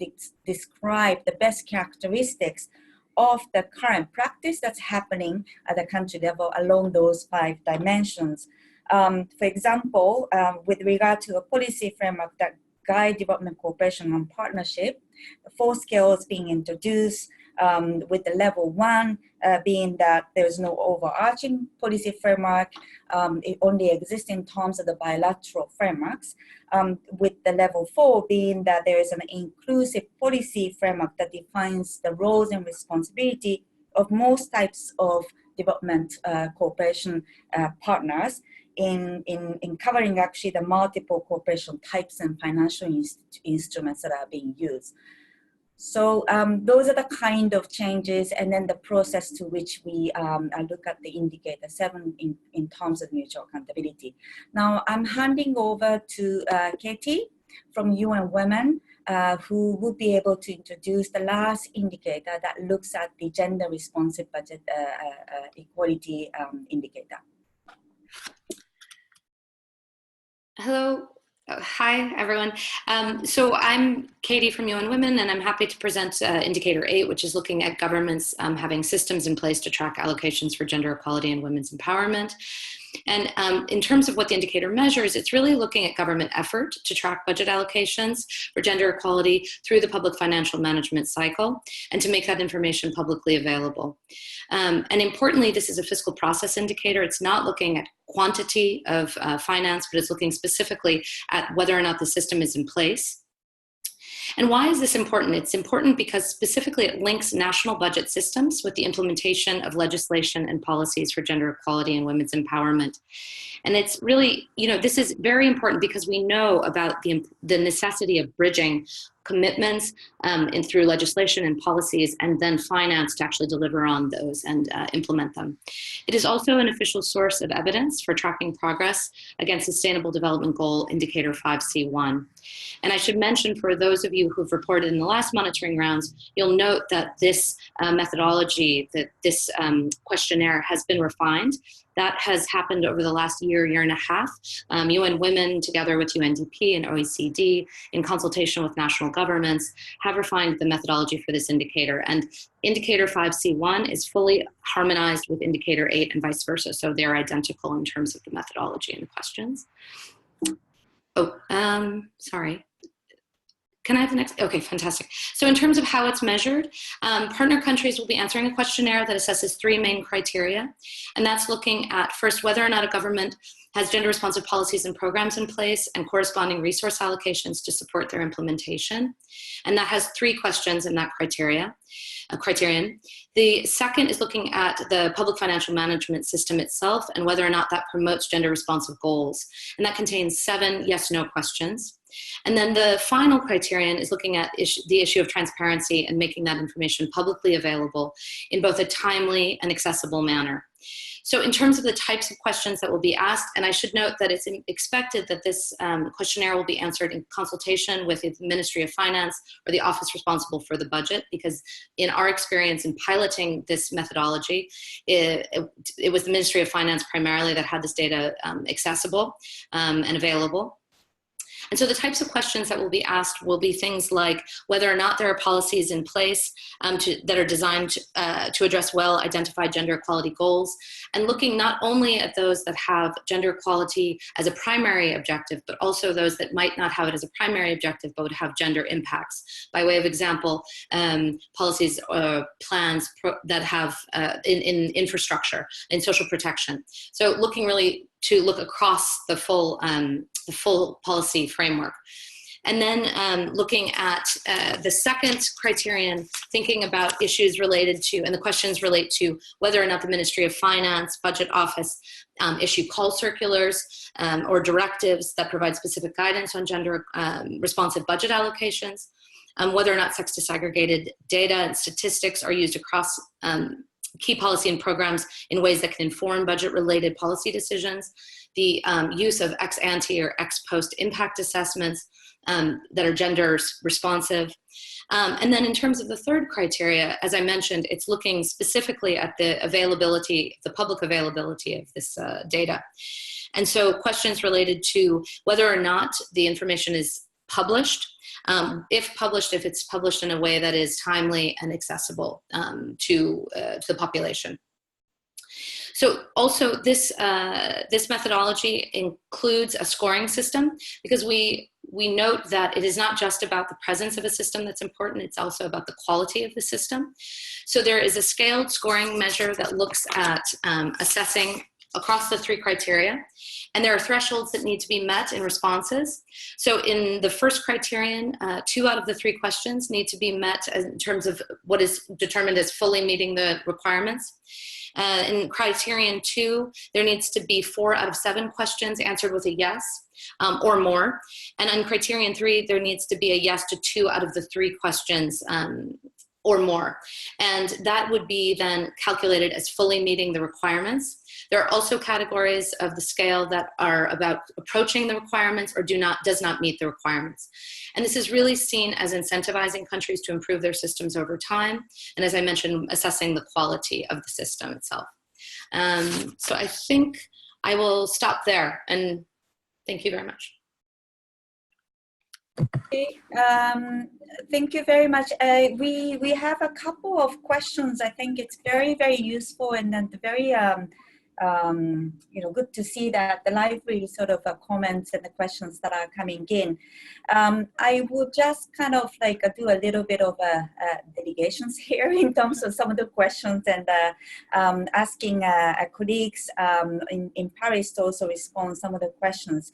describe the best characteristics of the current practice that's happening at the country level along those 5 dimensions. For example, with regard to a policy framework that guide development cooperation and partnership, 4 scales being introduced, with the level 1 being that there's no overarching policy framework, it only exists in terms of the bilateral frameworks, with the level 4 being that there is an inclusive policy framework that defines the roles and responsibility of most types of development cooperation partners in covering actually the multiple cooperation types and financial instruments that are being used. So those are the kind of changes, and then the process to which we look at the indicator 7 in terms of mutual accountability. Now I'm handing over to Katie from UN Women, who will be able to introduce the last indicator that looks at the gender responsive budget equality indicator. Hello. Hi, everyone. So I'm Katie from UN Women, and I'm happy to present Indicator 8, which is looking at governments having systems in place to track allocations for gender equality and women's empowerment. And in terms of what the indicator measures, it's really looking at government effort to track budget allocations for gender equality through the public financial management cycle and to make that information publicly available. And importantly, this is a fiscal process indicator. It's not looking at quantity of finance, but it's looking specifically at whether or not the system is in place. And why is this important? It's important because specifically it links national budget systems with the implementation of legislation and policies for gender equality and women's empowerment. And it's really, this is very important because we know about the necessity of bridging commitments through legislation and policies, and then finance to actually deliver on those and implement them. It is also an official source of evidence for tracking progress against Sustainable Development Goal Indicator 5C1. And I should mention, for those of you who've reported in the last monitoring rounds, you'll note that this methodology, that this questionnaire has been refined. That has happened over the last year and a half. UN Women, together with UNDP and OECD, in consultation with national governments, have refined the methodology for this indicator. And Indicator 5C1 is fully harmonized with Indicator 8 and vice versa. So they're identical in terms of the methodology and the questions. Sorry. Can I have the next? Okay, fantastic. So in terms of how it's measured, partner countries will be answering a questionnaire that assesses 3 main criteria. And that's looking at, first, whether or not a government has gender responsive policies and programs in place and corresponding resource allocations to support their implementation. And that has 3 questions in that criterion. The second is looking at the public financial management system itself and whether or not that promotes gender responsive goals. And that contains 7 yes/no questions. And then the final criterion is looking at the issue of transparency and making that information publicly available in both a timely and accessible manner. So in terms of the types of questions that will be asked, and I should note that it's expected that this questionnaire will be answered in consultation with the Ministry of Finance or the office responsible for the budget, because in our experience in piloting this methodology, it was the Ministry of Finance primarily that had this data accessible and available. And so the types of questions that will be asked will be things like whether or not there are policies in place that are designed to address well-identified gender equality goals, and looking not only at those that have gender equality as a primary objective, but also those that might not have it as a primary objective, but would have gender impacts. By way of example, policies or plans that have in infrastructure, in social protection. So looking really to look across the full policy framework. And then looking at the second criterion, thinking about issues related to, and the questions relate to whether or not the Ministry of Finance, Budget Office issue call circulars or directives that provide specific guidance on gender responsive budget allocations, whether or not sex disaggregated data and statistics are used across key policy and programs in ways that can inform budget-related policy decisions, the use of ex-ante or ex-post impact assessments that are gender responsive. And then in terms of the third criteria, as I mentioned, it's looking specifically at the availability, the public availability of this data. And so questions related to whether or not the information is published, if published, if it's published in a way that is timely and accessible to the population. So also this methodology includes a scoring system, because we note that it is not just about the presence of a system that's important, it's also about the quality of the system. So there is a scaled scoring measure that looks at assessing across the three criteria, and there are thresholds that need to be met in responses. So in the first criterion, 2 out of the 3 questions need to be met in terms of what is determined as fully meeting the requirements. In criterion 2, there needs to be 4 out of 7 questions answered with a yes or more. And on criterion 3, there needs to be a yes to 2 out of the 3 questions or more. And that would be then calculated as fully meeting the requirements. There are also categories of the scale that are about approaching the requirements or does not meet the requirements. And this is really seen as incentivizing countries to improve their systems over time. And as I mentioned, assessing the quality of the system itself. So I think I will stop there, and thank you very much. Okay, thank you very much. We have a couple of questions. I think it's very, very useful, and then very good to see that the library sort of comments and the questions that are coming in. I will just kind of like do a little bit of delegations here in terms of some of the questions, and asking colleagues in Paris to also respond to some of the questions.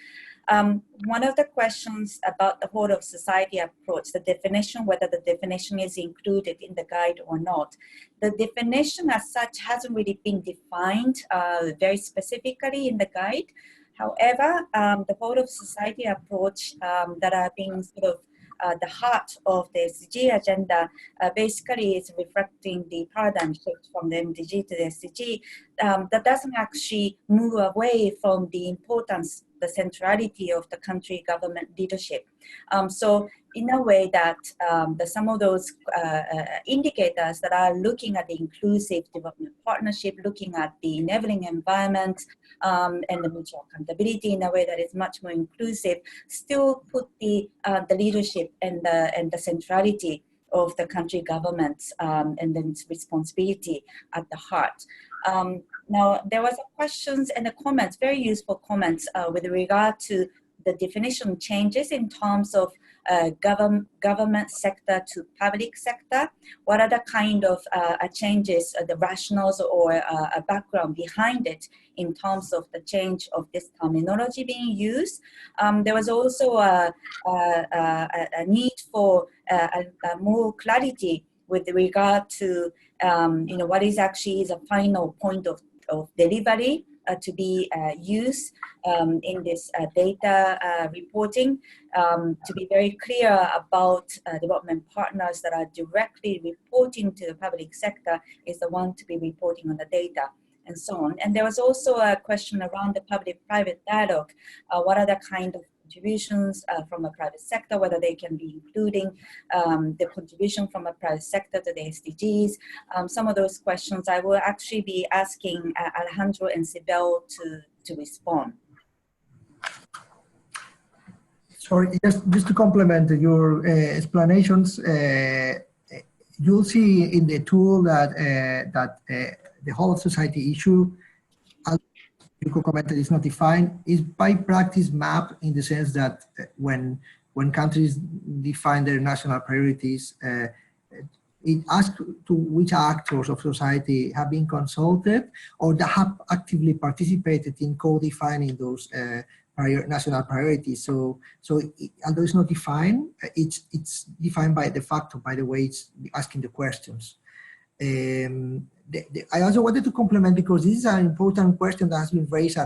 One of the questions about the whole of society approach, the definition, whether the definition is included in the guide or not. The definition as such hasn't really been defined very specifically in the guide. However, the whole of society approach that are being sort of the heart of the SDG agenda basically is reflecting the paradigm shift from the MDG to the SDG that doesn't actually move away from the importance, the centrality of the country government leadership. So in a way that some of those indicators that are looking at the inclusive development partnership, looking at the enabling environment and the mutual accountability in a way that is much more inclusive, still put the leadership and the centrality of the country governments and then its responsibility at the heart. Now, there was a questions and the comments, very useful comments with regard to the definition changes in terms of government sector to public sector. What are the kind of changes, the rationales or a background behind it in terms of the change of this terminology being used? There was also a need for more clarity with regard to what is actually is a final point of delivery to be used in this data reporting, to be very clear about development partners that are directly reporting to the public sector is the one to be reporting on the data, and so on. And there was also a question around the public-private dialogue. What are the kind of contributions from a private sector, whether they can be including the contribution from a private sector to the SDGs. Some of those questions I will actually be asking Alejandro and Sibel to respond. Sorry, just to complement your explanations, you'll see in the tool that the whole of society issue, you could comment that it's not defined, is by practice map in the sense that when countries define their national priorities, it asks to which actors of society have been consulted or that have actively participated in co-defining those national priorities. So although it's not defined, it's defined by de facto, by the way it's asking the questions. I also wanted to complement, because this is an important question that has been raised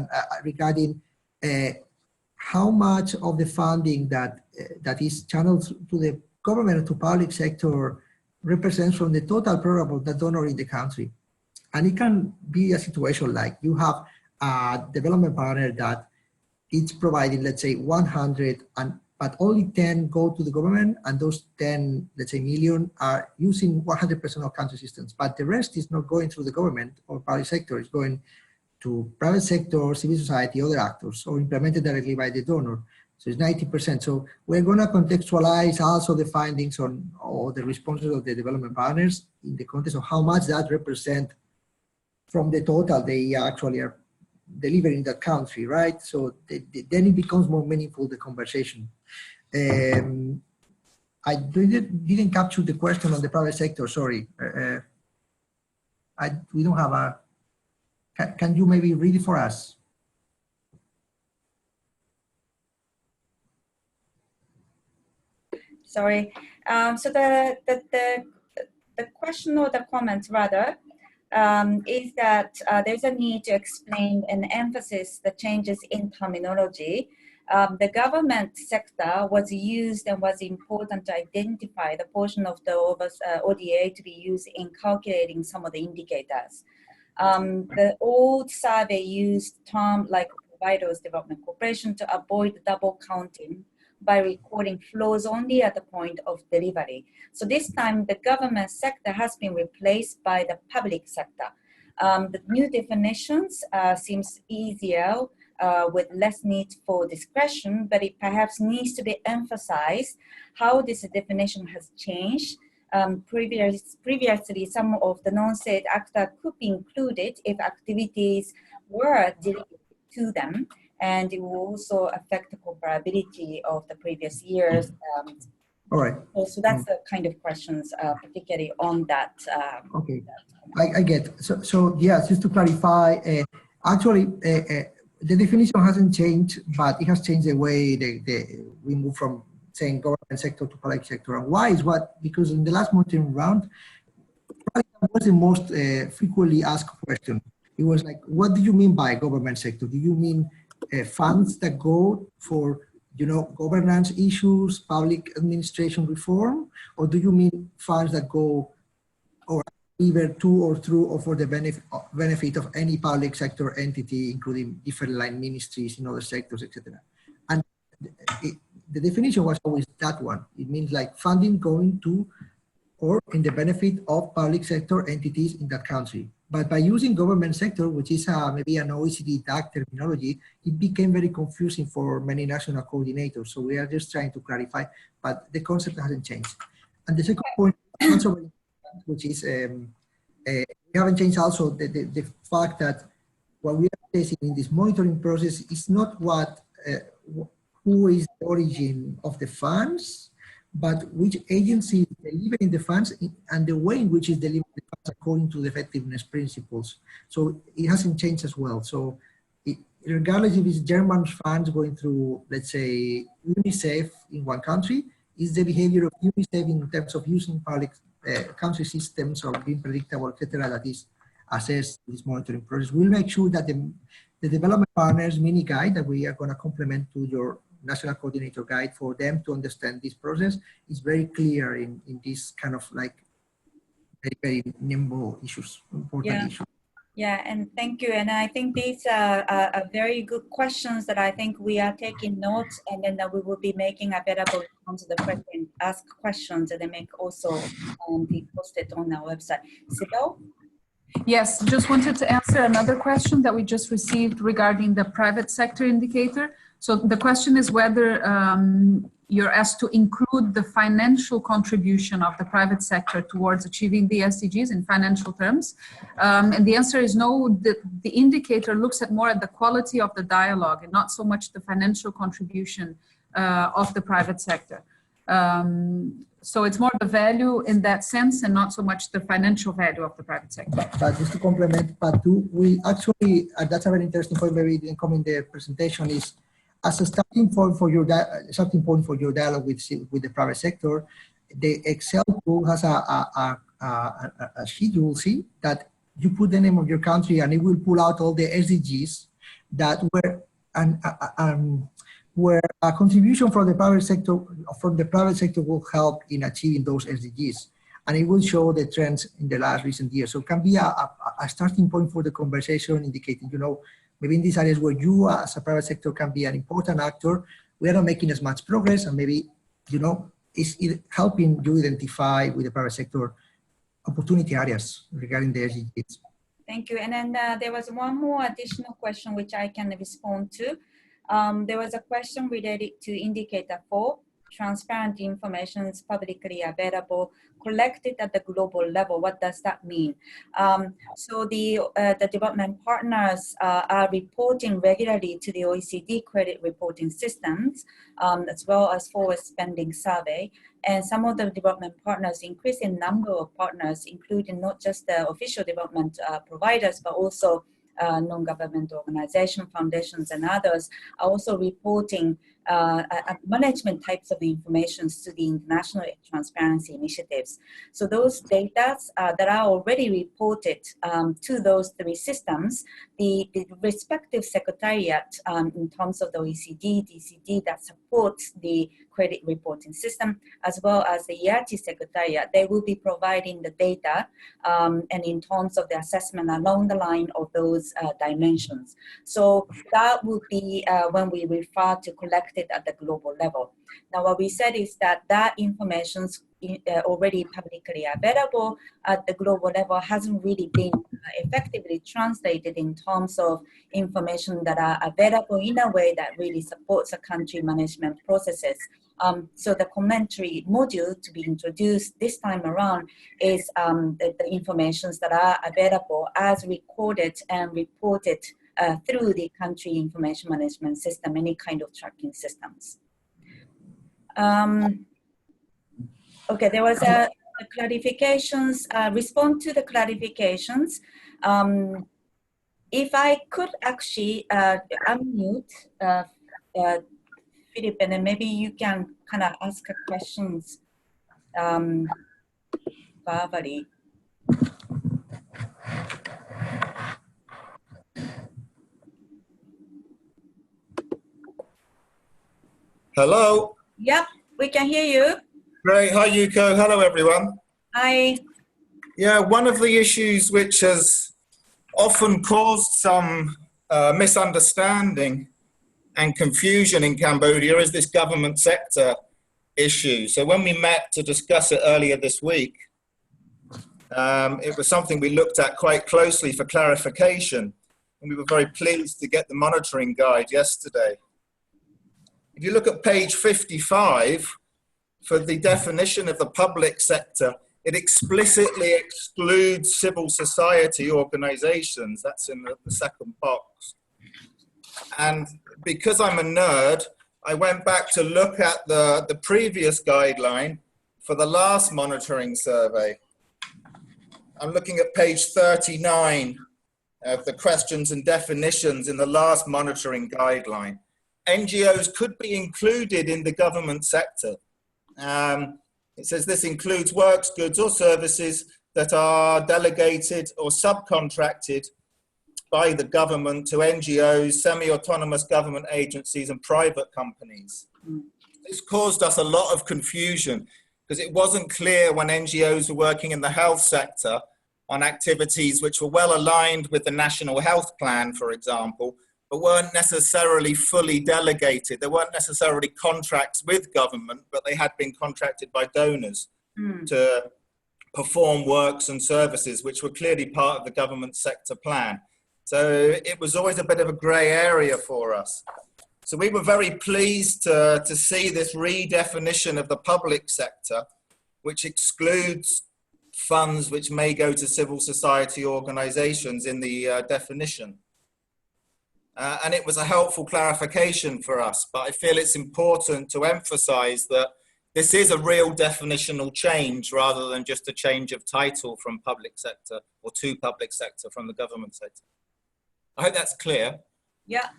regarding how much of the funding that is channeled to the government or to public sector represents from the total program of the donor in the country. And it can be a situation like you have a development partner that it's providing, let's say, 100, but only 10 go to the government, and those 10, let's say, million are using 100% of country systems, but the rest is not going through the government or public sector, it's going to private sector, civil society, other actors, or implemented directly by the donor. So it's 90%. So we're going to contextualize also the findings on or the responses of the development partners in the context of how much that represent from the total they actually are delivering that country, right? So then it becomes more meaningful, the conversation. I didn't capture the question on the private sector, sorry. We don't have a, can you maybe read it for us? Sorry. So the question or the comment rather is that there's a need to explain and emphasize the changes in terminology. The government sector was used and was important to identify the portion of the ODA to be used in calculating some of the indicators. The old survey used term like Providers Development Corporation to avoid double counting by recording flows only at the point of delivery. So this time the government sector has been replaced by the public sector. The new definitions seems easier with less need for discretion, but it perhaps needs to be emphasized how this definition has changed. Previously, some of the non-state actors could be included if activities were delegated to them, and it will also affect the comparability of the previous years. All right. So that's the kind of questions, particularly on that. Okay, I get. So yes, just to clarify, actually, the definition hasn't changed, but it has changed the way we move from saying government sector to public sector. And why is what? Because in the last monitoring round, that was the most frequently asked question. It was like, what do you mean by government sector? Do you mean funds that go for, governance issues, public administration reform, or do you mean funds that go or either to or through or for the benefit of any public sector entity, including different line ministries in other sectors, etc. And the definition was always that one. It means like funding going to or in the benefit of public sector entities in that country. But by using government sector, which is maybe an OECD DAC terminology, it became very confusing for many national coordinators. So we are just trying to clarify, but the concept hasn't changed. And the second point, also very important, which is we haven't changed also the fact that what we are facing in this monitoring process is not what who is the origin of the funds, but which agency is delivering the funds and the way in which is delivering the funds according to the effectiveness principles. So it hasn't changed as well. So regardless if it's German funds going through, let's say, UNICEF in one country, is the behavior of UNICEF in terms of using public country systems or being predictable, etc., that is assessed in this monitoring process. We'll make sure that the development partners mini guide that we are going to complement to your national coordinator guide for them to understand this process is very clear in this kind of like very, very nimble issues, important issues. Yeah, and thank you. And I think these are very good questions that I think we are taking notes, and then we will be making available to the question, ask questions, and they make also be posted on our website. Sibyl? Yes, just wanted to answer another question that we just received regarding the private sector indicator. So the question is whether you're asked to include the financial contribution of the private sector towards achieving the SDGs in financial terms. And the answer is no. The indicator looks at more at the quality of the dialogue and not so much the financial contribution of the private sector. So it's more the value in that sense and not so much the financial value of the private sector. But just to complement part two, we actually, that's a very interesting point, maybe it didn't come in the presentation, is as a starting point for your dialogue with the private sector, the Excel tool has a sheet you will see that you put the name of your country and it will pull out all the SDGs that were where a contribution from the private sector will help in achieving those SDGs, and it will show the trends in the last recent years. So it can be a starting point for the conversation, indicating, maybe in these areas where you as a private sector can be an important actor, we are not making as much progress, and maybe, it's helping you identify with the private sector opportunity areas regarding the SDGs. Thank you. And then there was one more additional question which I can respond to. There was a question related to indicator 4. Transparent information is publicly available, collected at the global level. What does that mean? So the development partners are reporting regularly to the OECD credit reporting systems, as well as forward spending survey. And some of the development partners, increasing number of partners, including not just the official development providers, but also non-government organization, foundations, and others, are also reporting management types of information to the international transparency initiatives. So those data that are already reported to those 3 systems, the respective secretariat in terms of the OECD, DCD that supports the credit reporting system, as well as the IATI secretariat, they will be providing the data and in terms of the assessment along the line of those dimensions. So that would be when we refer to collected at the global level. Now, what we said is that information is already publicly available at the global level hasn't really been effectively translated in terms of information that are available in a way that really supports a country management processes. So the commentary module to be introduced this time around is the informations that are available as recorded and reported through the country information management system, any kind of tracking systems. Okay, there was a clarifications, respond to the clarifications. If I could actually unmute Philip, and then maybe you can kind of ask questions verbally. Hello. Yep, we can hear you. Great. Hi, Yuko. Hello, everyone. Hi. Yeah, one of the issues which has often caused some misunderstanding and confusion in Cambodia is this government sector issue. So when we met to discuss it earlier this week, it was something we looked at quite closely for clarification, and we were very pleased to get the monitoring guide yesterday. If you look at page 55, for the definition of the public sector, it explicitly excludes civil society organizations. That's in the second box. And because I'm a nerd, I went back to look at the previous guideline for the last monitoring survey. I'm looking at page 39 of the questions and definitions in the last monitoring guideline. NGOs could be included in the government sector. It says this includes works, goods or services that are delegated or subcontracted by the government to NGOs, semi-autonomous government agencies and private companies. This caused us a lot of confusion because it wasn't clear when NGOs were working in the health sector on activities which were well aligned with the National Health Plan, for example, but weren't necessarily fully delegated. There weren't necessarily contracts with government, but they had been contracted by donors to perform works and services, which were clearly part of the government sector plan. So it was always a bit of a grey area for us. So we were very pleased to see this redefinition of the public sector, which excludes funds which may go to civil society organizations in the definition. And it was a helpful clarification for us, but I feel it's important to emphasize that this is a real definitional change rather than just a change of title from public sector or to public sector from the government sector. I hope that's clear. Yeah.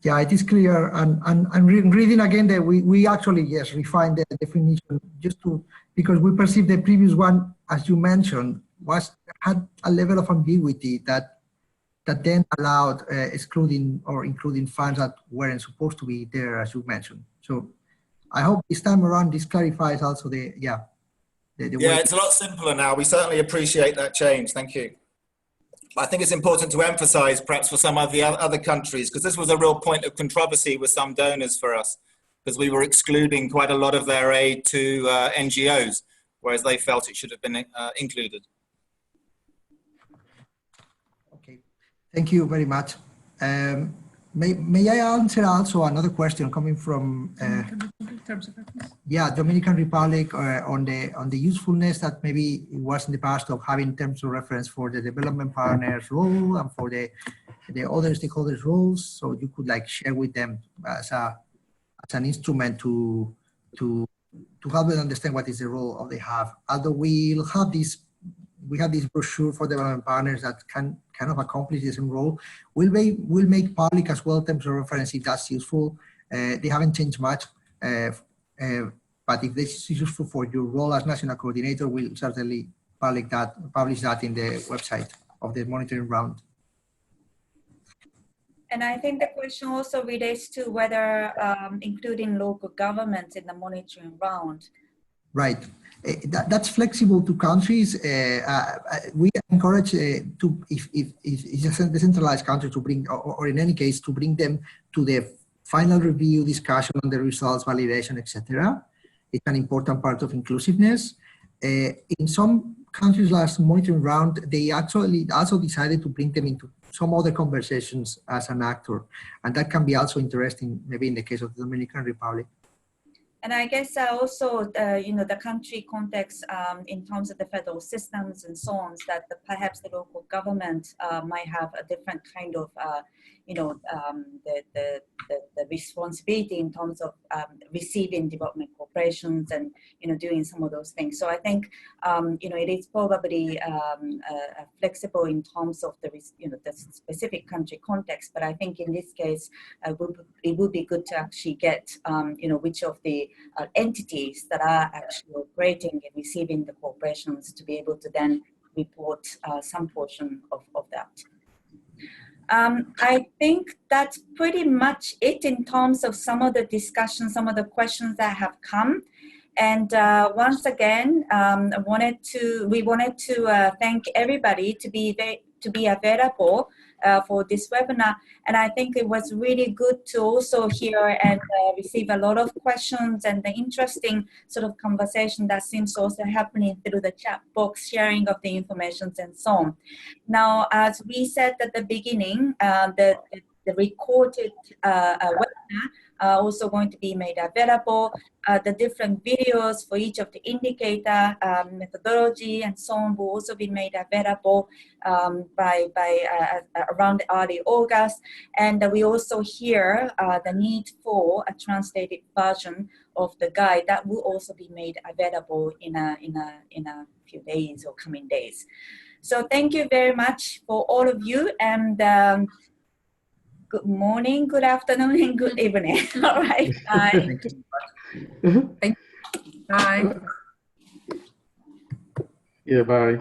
Yeah, it is clear, and reading again that we actually, yes, refined the definition just to, because we perceived the previous one, as you mentioned, had a level of ambiguity that then allowed excluding or including funds that weren't supposed to be there, as you mentioned. So I hope this time around this clarifies also the way. Yeah, it's a lot simpler now. We certainly appreciate that change. Thank you. I think it's important to emphasize, perhaps for some of the other countries, because this was a real point of controversy with some donors for us, because we were excluding quite a lot of their aid to NGOs, whereas they felt it should have been included. Okay, thank you very much. May I answer also another question coming from Dominican Republic on the usefulness that maybe it was in the past of having terms of reference for the development partners role and for the other stakeholders roles, so you could like share with them as an instrument to help them understand what is the role of they have. Although we have this brochure for development partners that can kind of accomplish the same role. We'll make public as well terms of reference if that's useful. They haven't changed much, but if this is useful for your role as national coordinator, we'll certainly publish that in the website of the monitoring round. And I think the question also relates to whether including local governments in the monitoring round. Right. That's flexible to countries. We encourage if it's a decentralized country to bring, or in any case, to bring them to the final review, discussion on the results, validation, etc. It's an important part of inclusiveness. In some countries last monitoring round, they actually also decided to bring them into some other conversations as an actor. And that can be also interesting, maybe in the case of the Dominican Republic. And I guess also, the country context in terms of the federal systems and so on, that perhaps the local government might have a different kind of, the responsibility in terms of receiving development corporations and, doing some of those things. So I think, it is probably flexible in terms of the specific country context. But I think in this case, it would be good to actually get, which of the entities that are actually operating and receiving the corporations to be able to then report some portion of that. I think that's pretty much it in terms of some of the discussions, some of the questions that have come. And once again, we wanted to thank everybody to be available for this webinar. And I think it was really good to also hear and receive a lot of questions and the interesting sort of conversation that seems also happening through the chat box, sharing of the information and so on. Now, as we said at the beginning, the recorded webinar are also going to be made available. The different videos for each of the indicator methodology and so on will also be made available by around early August. And we also hear the need for a translated version of the guide that will also be made available in a few days or coming days. So thank you very much for all of you, and good morning, good afternoon, and good evening. All right, bye. Thank you. Bye. Yeah, bye.